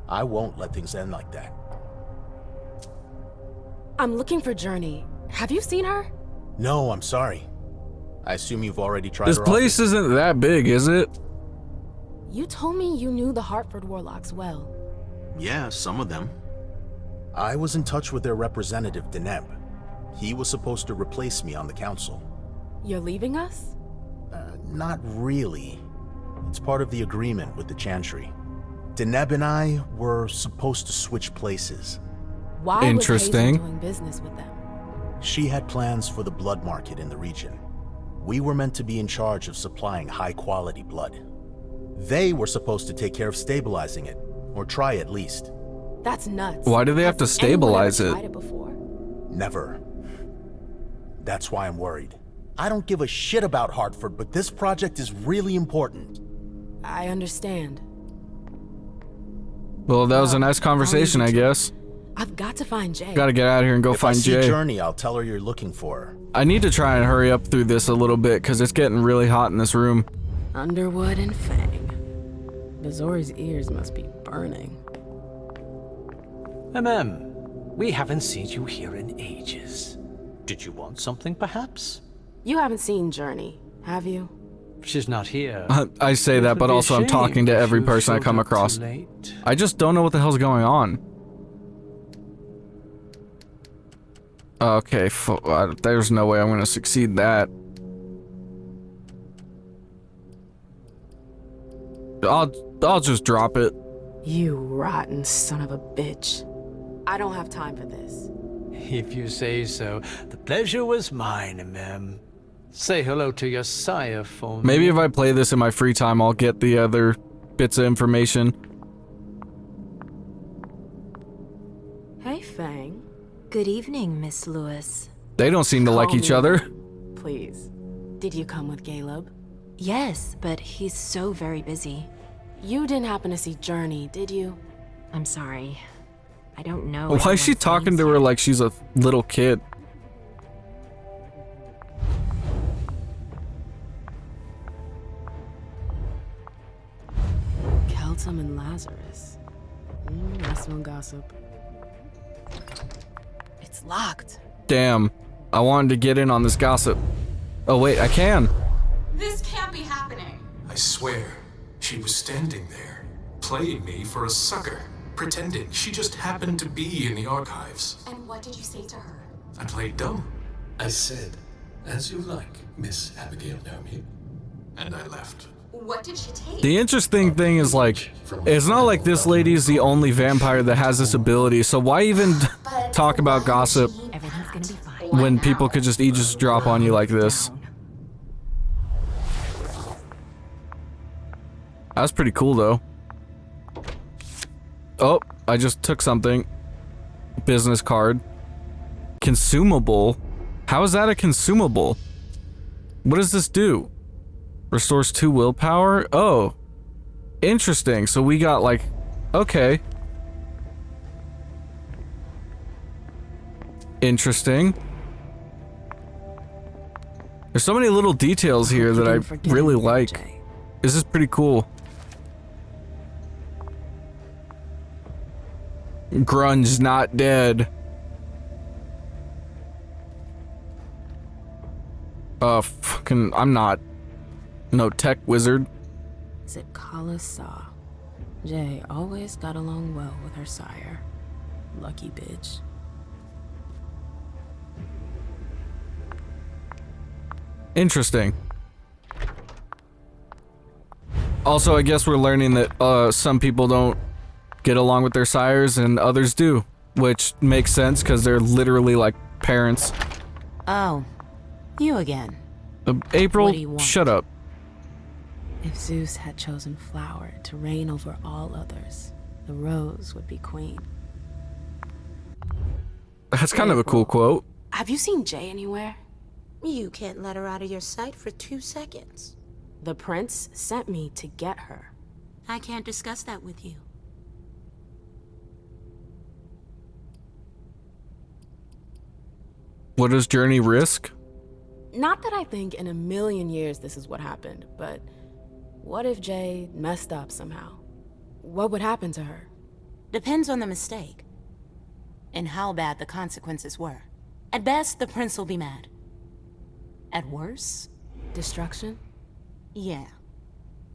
S: I won't let things end like that.
G: I'm looking for Journey. Have you seen her?
S: No, I'm sorry. I assume you've already tried
A: This
S: her
A: place isn't that big, is it?
G: You told me you knew the Hartford Warlocks well.
T: Yeah, some of them.
S: I was in touch with their representative, Deneb. He was supposed to replace me on the council.
G: You're leaving us?
S: Not really. It's part of the agreement with the Chantry. Deneb and I were supposed to switch places.
G: Why was Hazel doing business with them?
S: She had plans for the blood market in the region. We were meant to be in charge of supplying high-quality blood. They were supposed to take care of stabilizing it, or try at least.
G: That's nuts.
A: Why do they have to stabilize it?
G: Tried it before?
S: Never. That's why I'm worried. I don't give a shit about Hartford, but this project is really important.
G: I understand.
A: Well, that was a nice conversation, I guess.
G: I've got to find Jay.
A: Gotta get out of here and go find Jay.
S: If I see Journey, I'll tell her you're looking for her.
A: I need to try and hurry up through this a little bit, because it's getting really hot in this room.
G: Underwood and Fang. Bazori's ears must be burning.
U: We haven't seen you here in ages. Did you want something, perhaps?
G: You haven't seen Journey, have you?
U: She's not here.
A: I say that, but also I'm talking to every person I come across. I just don't know what the hell's going on. Okay, there's no way I'm gonna succeed that. I'll just drop it.
G: You rotten son of a bitch. I don't have time for this.
U: If you say so. The pleasure was mine, ma'am. Say hello to your sire for me.
A: Maybe if I play this in my free time, I'll get the other bits of information.
G: Hey, Fang.
D: Good evening, Miss Lewis.
A: They don't seem to like each other.
G: Please. Did you come with Caleb?
D: Yes, but he's so very busy.
G: You didn't happen to see Journey, did you?
D: I'm sorry. I don't know.
A: Why is she talking to her like she's a little kid?
G: Keltum and Lazarus. That's no gossip. It's locked.
A: Damn. I wanted to get in on this gossip. Oh wait, I can.
K: This can't be happening.
V: I swear, she was standing there, playing me for a sucker, pretending she just happened to be in the archives.
K: And what did you say to her?
V: I played dumb. I said, "As you like, Miss Abigail Naomi," and I left.
K: What did she take?
A: The interesting thing is, like, it's not like this lady is the only vampire that has this ability, so why even talk about gossip when people could just drop on you like this? That's pretty cool, though. Oh, I just took something. Business card. Consumable? How is that a consumable? What does this do? Restores 2 willpower? Oh. Interesting. So we got like... Okay. Interesting. There's so many little details here that I really like. This is pretty cool. Grunge not dead. Fucking... I'm not... No tech wizard.
G: Zitkala saw. Jay always got along well with her sire. Lucky bitch.
A: Interesting. Also, I guess we're learning that some people don't get along with their sires and others do, which makes sense because they're literally like parents.
H: Oh, you again.
A: April,
G: What do you want?
A: shut up.
G: If Zeus had chosen Flower to reign over all others, the rose would be queen.
A: That's kind of a cool quote.
G: Have you seen Jay anywhere?
H: You can't let her out of your sight for 2 seconds.
G: The prince sent me to get her.
H: I can't discuss that with you.
A: What does Journey risk?
G: Not that I think in a million years this is what happened, but what if Jay messed up somehow? What would happen to her?
H: Depends on the mistake. And how bad the consequences were. At best, the prince will be mad. At worst...
G: Destruction?
H: Yeah.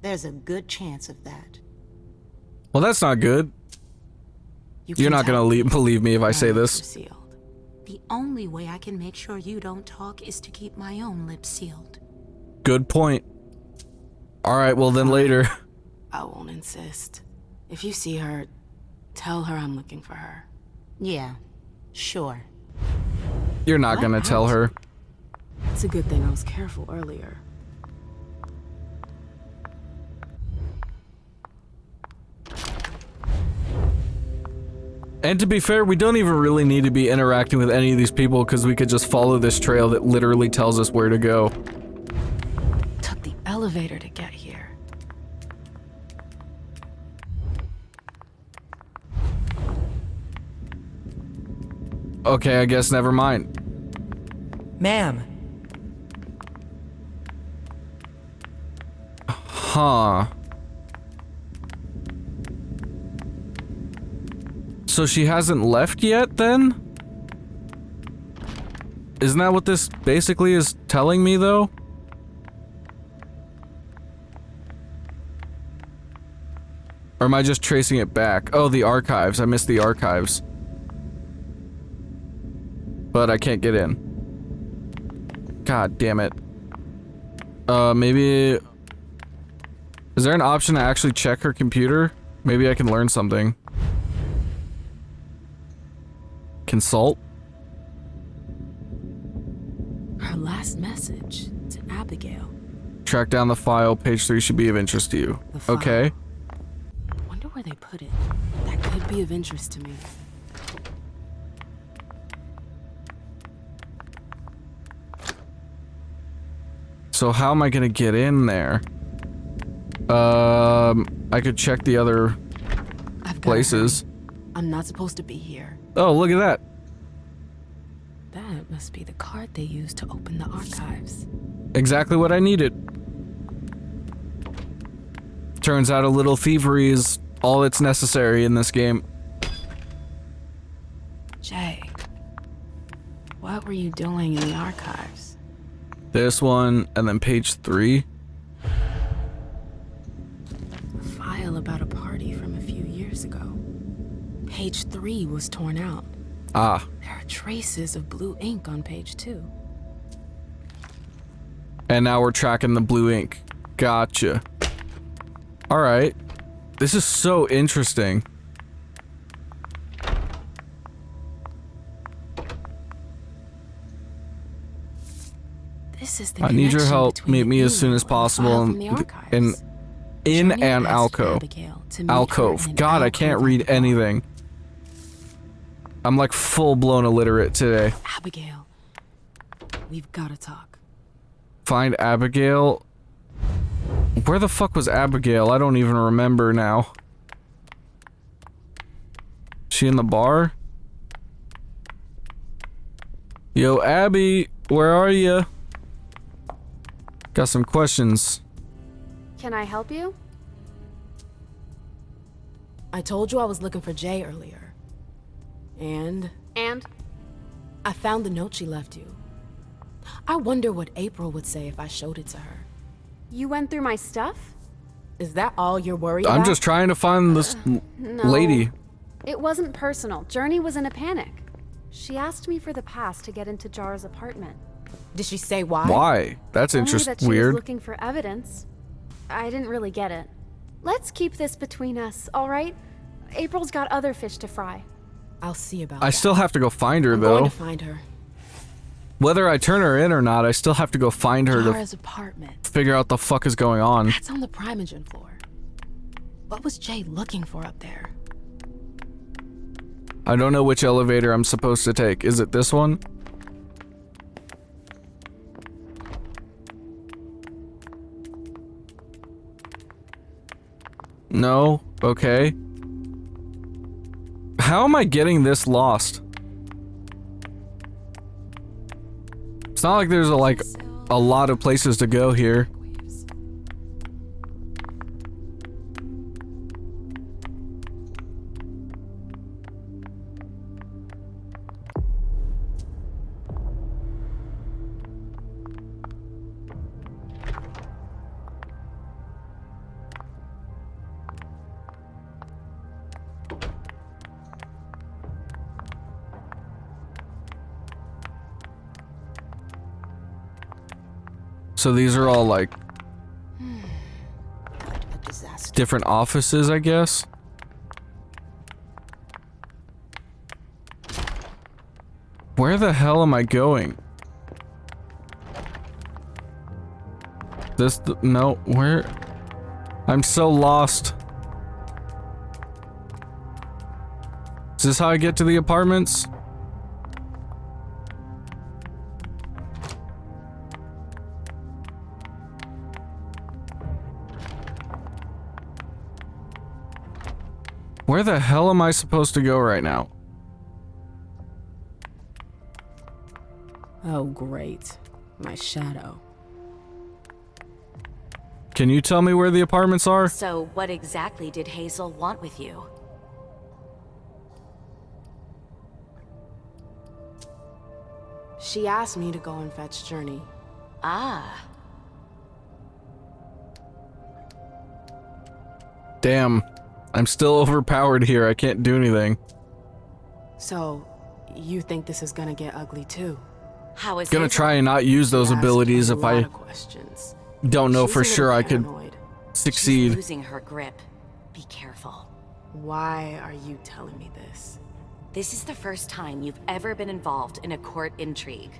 H: There's a good chance of that.
A: Well, that's not good. You're not gonna believe me if I say this.
H: Sealed. The only way I can make sure you don't talk is to keep my own lips sealed.
A: Good point. All right, well then later.
G: I won't insist. If you see her, tell her I'm looking for her.
H: Yeah, sure.
A: You're not gonna tell her.
G: It's a good thing I was careful earlier.
A: And to be fair, we don't even really need to be interacting with any of these people because we could just follow this trail that literally tells us where to go.
G: Took the elevator to get here.
A: Okay, I guess never mind.
Q: Ma'am.
A: Huh. So she hasn't left yet, then? Isn't that what this basically is telling me, though? Or am I just tracing it back? Oh, the archives. I missed the archives. But I can't get in. God damn it. Maybe... Is there an option to actually check her computer? Maybe I can learn something. Consult?
G: Her last message to Abigail.
A: Track down the file. Page 3 should be of interest to you. Okay.
G: Wonder where they put it. That could be of interest to me.
A: So how am I gonna get in there? I could check the other places.
G: I'm not supposed to be here.
A: Oh, look at that.
G: That must be the card they used to open the archives.
A: Exactly what I needed. Turns out a little thievery is all that's necessary in this game.
G: Jay, what were you doing in the archives?
A: This one, and then page 3.
G: A file about a party from a few years ago. Page 3 was torn out.
A: Ah.
G: There are traces of blue ink on page 2.
A: And now we're tracking the blue ink. Gotcha. Alright. This is so interesting.
G: This is the
A: I need your
G: connection
A: help.
G: between
A: Meet
G: the
A: me as soon
G: email
A: as
G: and the
A: possible
G: file
A: in
G: from the archives.
A: an
G: Johnny asked
A: alcove.
G: Abigail to meet her
A: Alcove.
G: in an
A: God, I
G: alcove
A: can't
G: on
A: read
G: the bar.
A: anything. I'm like full-blown illiterate today.
G: Abigail, we've got to talk.
A: Find Abigail. Where the fuck was Abigail? I don't even remember now. She in the bar? Yo, Abby, where are you? Got some questions.
R: Can I help you?
G: I told you I was looking for Jay earlier. And? I found the note she left you. I wonder what April would say if I showed it to her.
R: You went through my stuff?
G: Is that all you're worried about?
A: I'm just trying to find this lady.
R: It wasn't personal. Journey was in a panic. She asked me for the pass to get into Jar's apartment.
G: Did she say why?
A: Why? That's
R: Only that she was
A: weird.
R: looking for evidence. I didn't really get it. Let's keep this between us, all right? April's got other fish to fry.
G: I'll see about
A: I still have to go find her,
G: I'm
A: though.
G: going to find her.
A: Whether I turn her in or not, I still have to go find her
G: Jara's
A: to
G: apartment.
A: figure out the fuck is going on.
G: That's on the Primogen floor. What was Jay looking for up there?
A: I don't know which elevator I'm supposed to take. Is it this one? No? Okay. How am I getting this lost? It's not like there's a lot of places to go here. So these are all like
H: A disaster.
A: different offices, I guess. Where the hell am I going? No, where? I'm so lost. Is this how I get to the apartments? Where the hell am I supposed to go right now?
G: Oh, great. My shadow.
A: Can you tell me where the apartments are?
J: So what exactly did Hazel want with you?
G: She asked me to go and fetch Journey.
J: Ah.
A: Damn. I'm still overpowered here. I can't do anything.
G: So, you think this is gonna get ugly too?
J: How is
A: Gonna try and not use those abilities if I don't know for sure I could succeed.
J: She's losing her grip. Be careful.
G: Why are you telling me this?
J: This is the first time you've ever been involved in a court intrigue.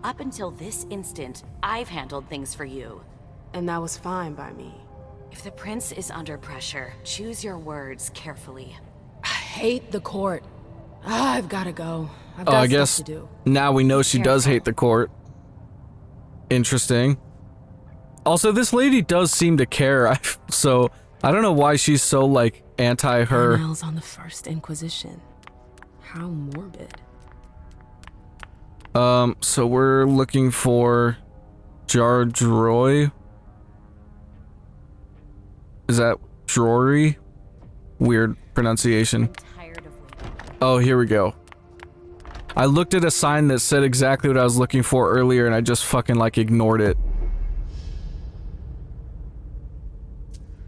J: Up until this instant, I've handled things for you.
G: And that was fine by me.
J: If the prince is under pressure, choose your words carefully.
G: I hate the court. I've gotta go. I've
A: Oh,
G: got
A: I
G: stuff
A: guess
G: to do.
A: now we know she does hate the court. Interesting. Also, this lady does seem to care, so I don't know why she's so, like, anti-her.
G: Annals on the First Inquisition. How morbid.
A: So we're looking for George Roy. Is that Drury? Weird pronunciation. Oh, here we go. I looked at a sign that said exactly what I was looking for earlier and I just fucking like ignored it.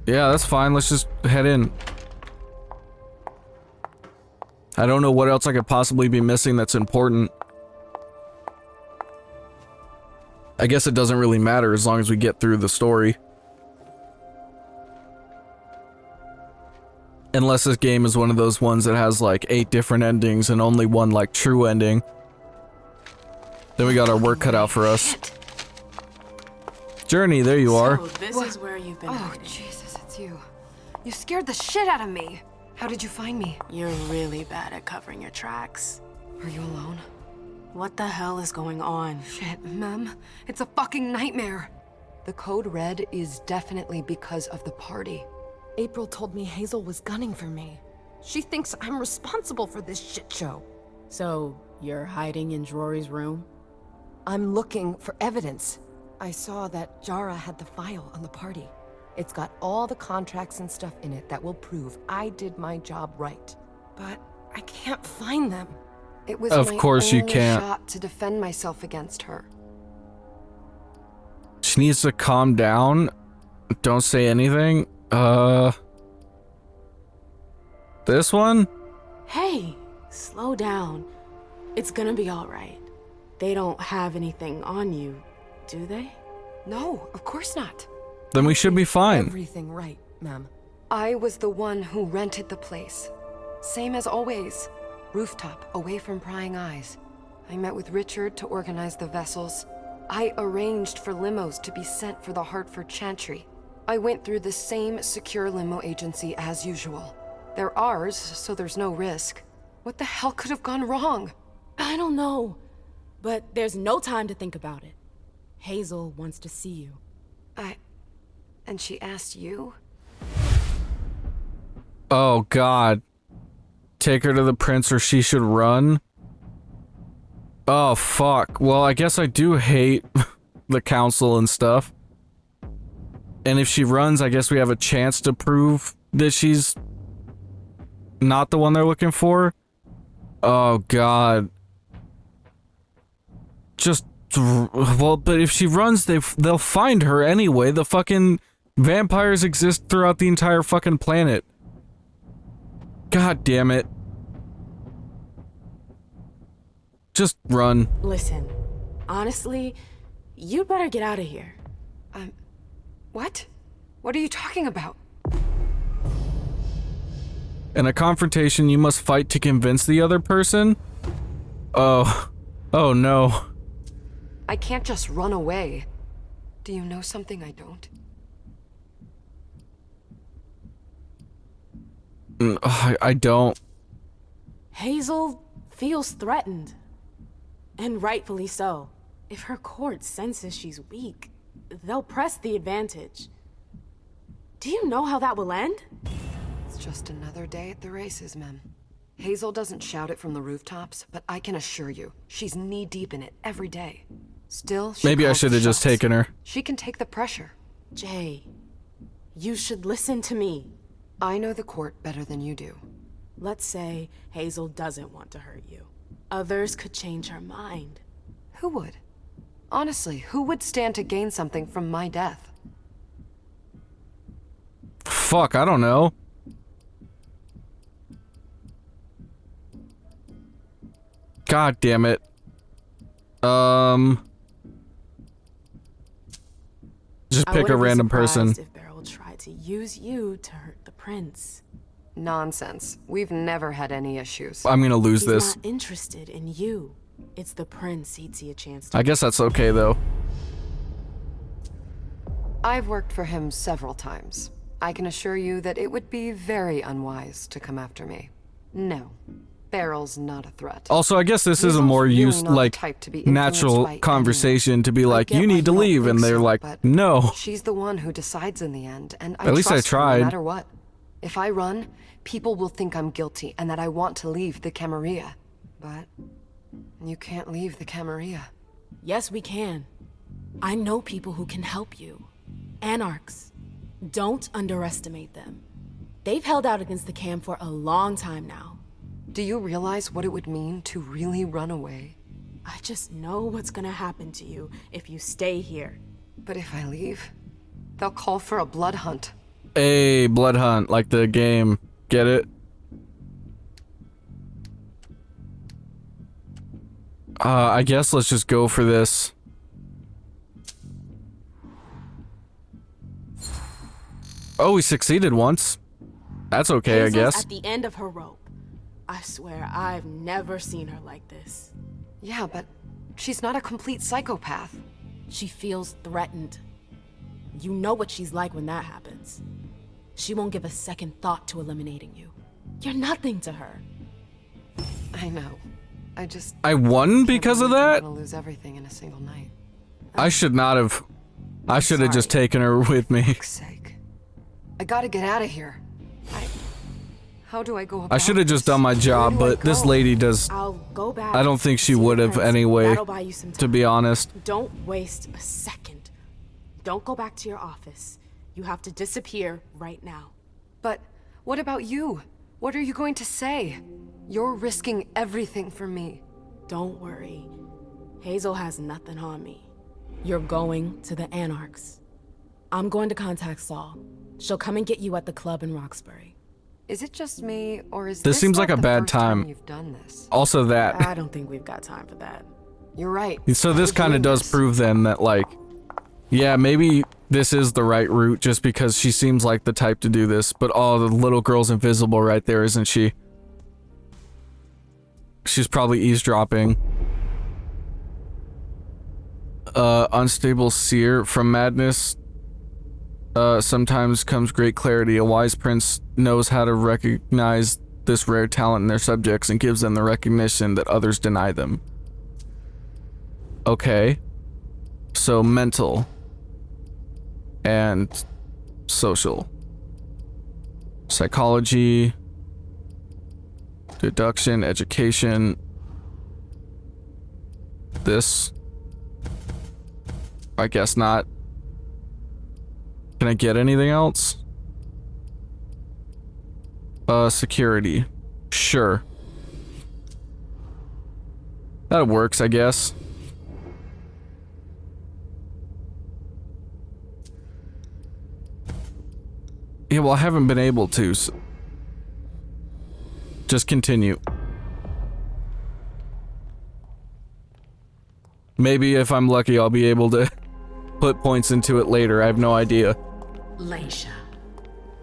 A: Yeah, that's fine. Let's just head in. I don't know what else I could possibly be missing that's important. I guess it doesn't really matter as long as we get through the story. Unless this game is one of those ones that has like 8 different endings and only one like true ending. Then we got our work cut out for us. Journey, there you are.
G: So this is where you've been hiding.
B: Jesus, it's you. You scared the shit out of me. How did you find me?
G: You're really bad at covering your tracks.
B: Are you alone?
G: What the hell is going on?
B: Shit, Mem. It's a fucking nightmare. The code red is definitely because of the party. April told me Hazel was gunning for me. She thinks I'm responsible for this shit show.
G: So, you're hiding in Drury's room?
B: I'm looking for evidence. I saw that Jara had the file on the party. It's got all the contracts and stuff in it that will prove I did my job right. But I can't find them. It was
A: Of course you
B: only
A: can't.
B: shot to defend myself against her.
A: She needs to calm down. Don't say anything. This one?
G: Hey, slow down. It's gonna be alright. They don't have anything on you, do they?
B: No, of course not.
A: Then we should be fine.
B: Everything right, ma'am. I was the one who rented the place. Same as always. Rooftop, away from prying eyes. I met with Richard to organize the vessels. I arranged for limos to be sent for the Hartford Chantry. I went through the same secure limo agency as usual. They're ours, so there's no risk. What the hell could have gone wrong?
G: I don't know. But there's no time to think about it. Hazel wants to see you.
B: And she asked you?
A: Oh god. Take her to the prince or she should run? Oh fuck. Well, I guess I do hate the council and stuff. And if she runs, I guess we have a chance to prove that she's not the one they're looking for. Oh god. Just well, but if she runs, they'll find her anyway. The fucking vampires exist throughout the entire fucking planet. God damn it. Just run.
G: Listen, honestly, you'd better get out of here.
B: What? What are you talking about?
A: In a confrontation, you must fight to convince the other person? Oh. Oh no.
B: I can't just run away. Do you know something I don't?
A: I don't.
G: Hazel feels threatened. And rightfully so. If her court senses she's weak, they'll press the advantage. Do you know how that will end?
B: It's just another day at the races, Mem. Hazel doesn't shout it from the rooftops, but I can assure you, she's knee-deep in it every day. Still, she
A: Maybe I
B: calls
A: should have
B: the
A: just
B: shots.
A: taken her.
B: She can take the pressure.
G: Jay, you should listen to me.
B: I know the court better than you do.
G: Let's say Hazel doesn't want to hurt you. Others could change her mind.
B: Who would? Honestly, who would stand to gain something from my death?
A: Fuck, I don't know. God damn it. Just pick a random person.
G: If Beryl tried to use you to hurt the prince.
B: Nonsense. We've never had any issues.
A: I'm gonna lose this.
G: He's not interested in you. It's the prince he'd see a chance to.
A: I guess that's okay though.
B: I've worked for him several times. I can assure you that it would be very unwise to come after me. No. Beryl's not a threat.
A: Also, I guess this is a more used, like, natural conversation to be like, you need to leave, and they're like, no.
B: She's the one who decides in the end, and I
A: At least I
B: trust her
A: tried.
B: no matter what. If I run, people will think I'm guilty and that I want to leave the Camarilla. But you can't leave the Camarilla.
G: Yes, we can. I know people who can help you. Anarchs. Don't underestimate them. They've held out against the Cam for a long time now.
B: Do you realize what it would mean to really run away?
G: I just know what's gonna happen to you if you stay here.
B: But if I leave, they'll call for a blood hunt.
A: A blood hunt, like the game. Get it? I guess let's just go for this. Oh, we succeeded once. That's okay,
G: Hazel's
A: I guess.
G: at the end of her rope. I swear I've never seen her like this.
B: Yeah, but she's not a complete psychopath.
G: She feels threatened. You know what she's like when that happens. She won't give a second thought to eliminating you. You're nothing to her.
B: I know.
A: I won because of that?
B: I'm gonna lose everything in a single night.
A: I should not have. I should have just taken her with me.
B: For fuck's sake. I gotta get out of here. How do I go about
A: I should have just done my job, but this lady does.
G: I'll go back.
A: I don't think she would have anyway,
G: That'll buy you some time.
A: to be honest.
G: Don't waste a second. Don't go back to your office. You have to disappear right now.
B: But what about you? What are you going to say? You're risking everything for me.
G: Don't worry. Hazel has nothing on me. You're going to the Anarchs. I'm going to contact Saul. She'll come and get you at the club in Roxbury.
B: Is it just me, or is
A: This seems like a
B: the
A: bad
B: first time
A: time.
B: you've done this?
A: Also that.
G: I don't think we've got time for that.
B: You're right.
A: So this kind of does prove then that, like, yeah, maybe this is the right route just because she seems like the type to do this, but oh, the little girl's invisible right there, isn't she? She's probably eavesdropping. Unstable seer from madness. Sometimes comes great clarity. A wise prince knows how to recognize this rare talent in their subjects and gives them the recognition that others deny them. Okay. So mental and social. Psychology, deduction, education. This. I guess not. Can I get anything else? Security. Sure. That works, I guess. Yeah, well, I haven't been able to, so just continue. Maybe if I'm lucky, I'll be able to put points into it later. I have no idea.
N: Leisha,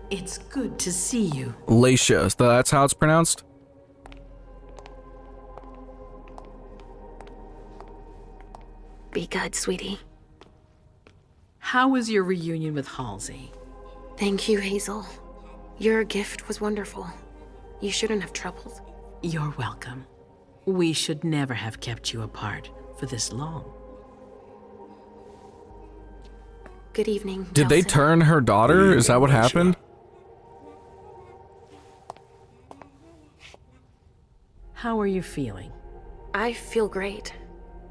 N: it's good to see you.
A: Leisha, that's how it's pronounced?
M: Be good, sweetie.
N: How was your reunion with Halsey?
M: Thank you, Hazel. Your gift was wonderful. You shouldn't have troubled.
N: You're welcome. We should never have kept you apart for this long.
M: Good evening,
A: Did they turn her daughter? Is that what happened?
N: How are you feeling?
M: I feel great.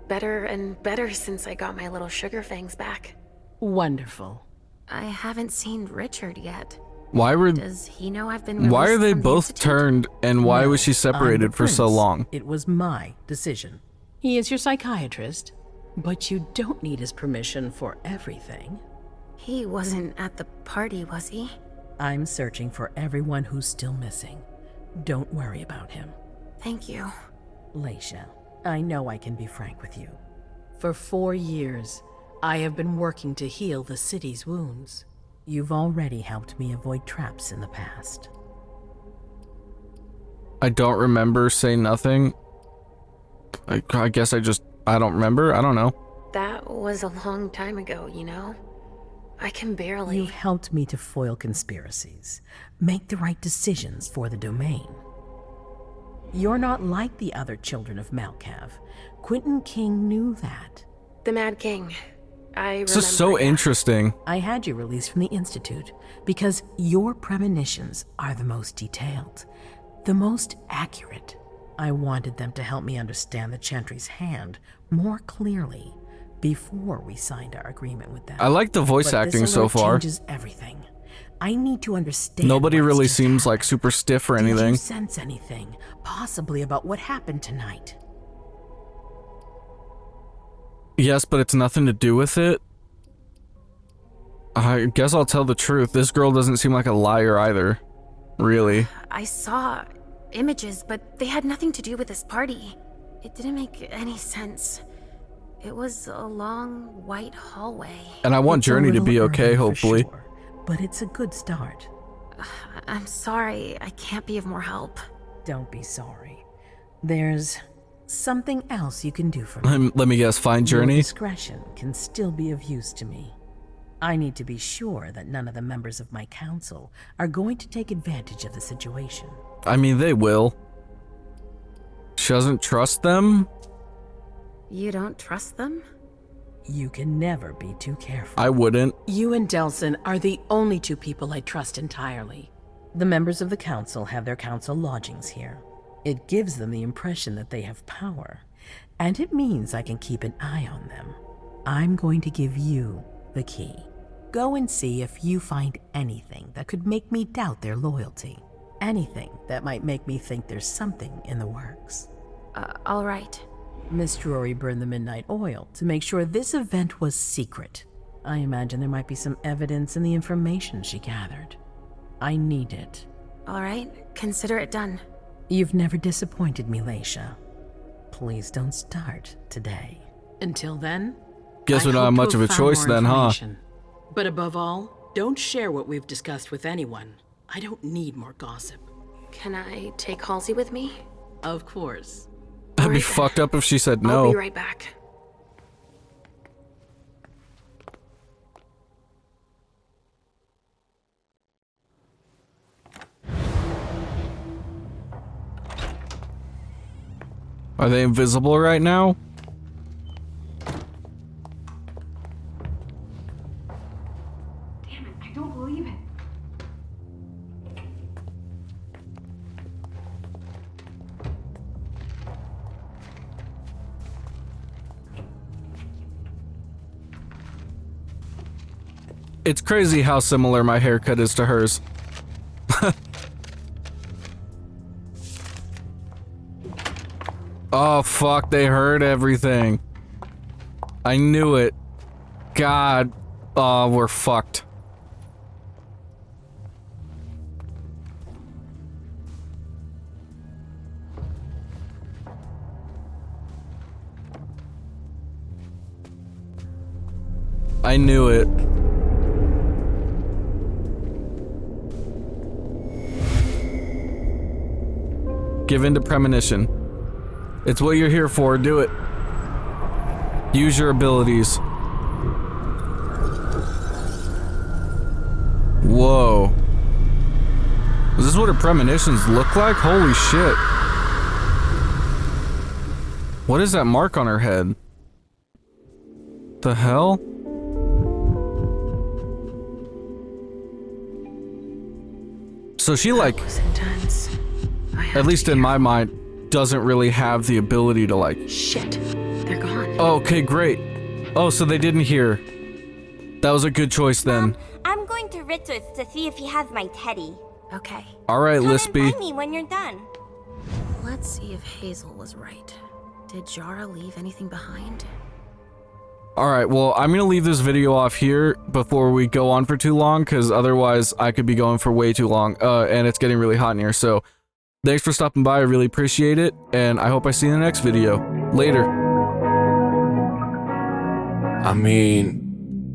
M: Better and better since I got my little sugar fangs back.
N: Wonderful.
M: I haven't seen Richard yet.
A: Why were
M: Does he know I've been
A: Why are
M: released
A: they
M: from the
A: both
M: institute?
A: turned, and why
N: No,
A: was she
N: I'm the
A: separated for so
N: prince.
A: long?
N: It was my decision. He is your psychiatrist, but you don't need his permission for everything.
M: He wasn't at the party, was he?
N: I'm searching for everyone who's still missing. Don't worry about him.
M: Thank you.
N: Leisha, I know I can be frank with you. For 4 years, I have been working to heal the city's wounds. You've already helped me avoid traps in the past.
A: I don't remember saying nothing. I guess I don't remember. I don't know.
M: That was a long time ago, you know? I can barely...
N: You've helped me to foil conspiracies, make the right decisions for the domain. You're not like the other children of Malkav. Quentin King knew that.
M: The Mad King. I
A: This is so interesting.
N: I had you released from the Institute because your premonitions are the most detailed, the most accurate. I wanted them to help me understand the Chantry's hand more clearly before we signed our agreement with them.
A: I like the voice
N: But
A: acting
N: this
A: so
N: alert
A: far.
N: changes everything. I need to understand.
A: Nobody
N: what's
A: really
N: just
A: seems like super stiff or
N: Did
A: anything.
N: you sense anything, possibly about what happened tonight?
A: Yes, but it's nothing to do with it. I guess I'll tell the truth. This girl doesn't seem like a liar either. Really.
M: I saw images, but they had nothing to do with this party. It didn't make any sense. It was a long, white hallway.
A: And I want
N: It's a
A: Journey to
N: little
A: be okay,
N: early for
A: hopefully.
N: sure, but it's a good start.
M: I'm sorry, I can't be of more help.
N: Don't be sorry. There's something else you can do for me.
A: Let me guess, find Journey?
N: Your discretion can still be of use to me. I need to be sure that none of the members of my council are going to take advantage of the situation.
A: I mean, they will. She doesn't trust them?
M: You don't trust them?
N: You can never be too careful.
A: I wouldn't.
N: You and Delson are the only two people I trust entirely. The members of the council have their council lodgings here. It gives them the impression that they have power, and it means I can keep an eye on them. I'm going to give you the key. Go and see if you find anything that could make me doubt their loyalty. Anything that might make me think there's something in the works.
M: All right.
N: Miss Drury burned the midnight oil to make sure this event was secret. I imagine there might be some evidence in the information she gathered. I need it.
M: All right, consider it done.
N: You've never disappointed me, Leisha. Please don't start today. Until then,
A: Guess we
N: I
A: don't have
N: hope to
A: much of a
N: found
A: choice
N: more
A: then, huh?
N: information. But above all, don't share what we've discussed with anyone. I don't need more gossip.
M: Can I take Halsey with me?
N: Of course.
A: That'd be fucked up if she said no.
M: I'll be right back.
A: Are they invisible right now?
K: Damn it, I don't believe it.
A: It's crazy how similar my haircut is to hers. Oh fuck, they heard everything. I knew it. God. Oh, we're fucked. I knew it. Give in to premonition. It's what you're here for. Do it. Use your abilities. Whoa. Is this what her premonitions look like? Holy shit. What is that mark on her head? The hell? So she like, at least in my mind, doesn't really have the ability to like...
M: Shit, they're gone.
A: Okay, great. Oh, so they didn't hear. That was a good choice then.
C: I'm going to Richard's to see if he has my teddy.
M: Okay.
A: All right,
C: Come
A: Lispy.
C: and find me when you're done.
M: Let's see if Hazel was right. Did Jara leave anything behind?
A: All right, well, I'm gonna leave this video off here before we go on for too long, because otherwise I could be going for way too long, and it's getting really hot in here, so thanks for stopping by, I really appreciate it, and I hope I see you in the next video. Later.
F: I mean,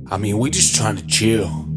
F: we just trying to chill.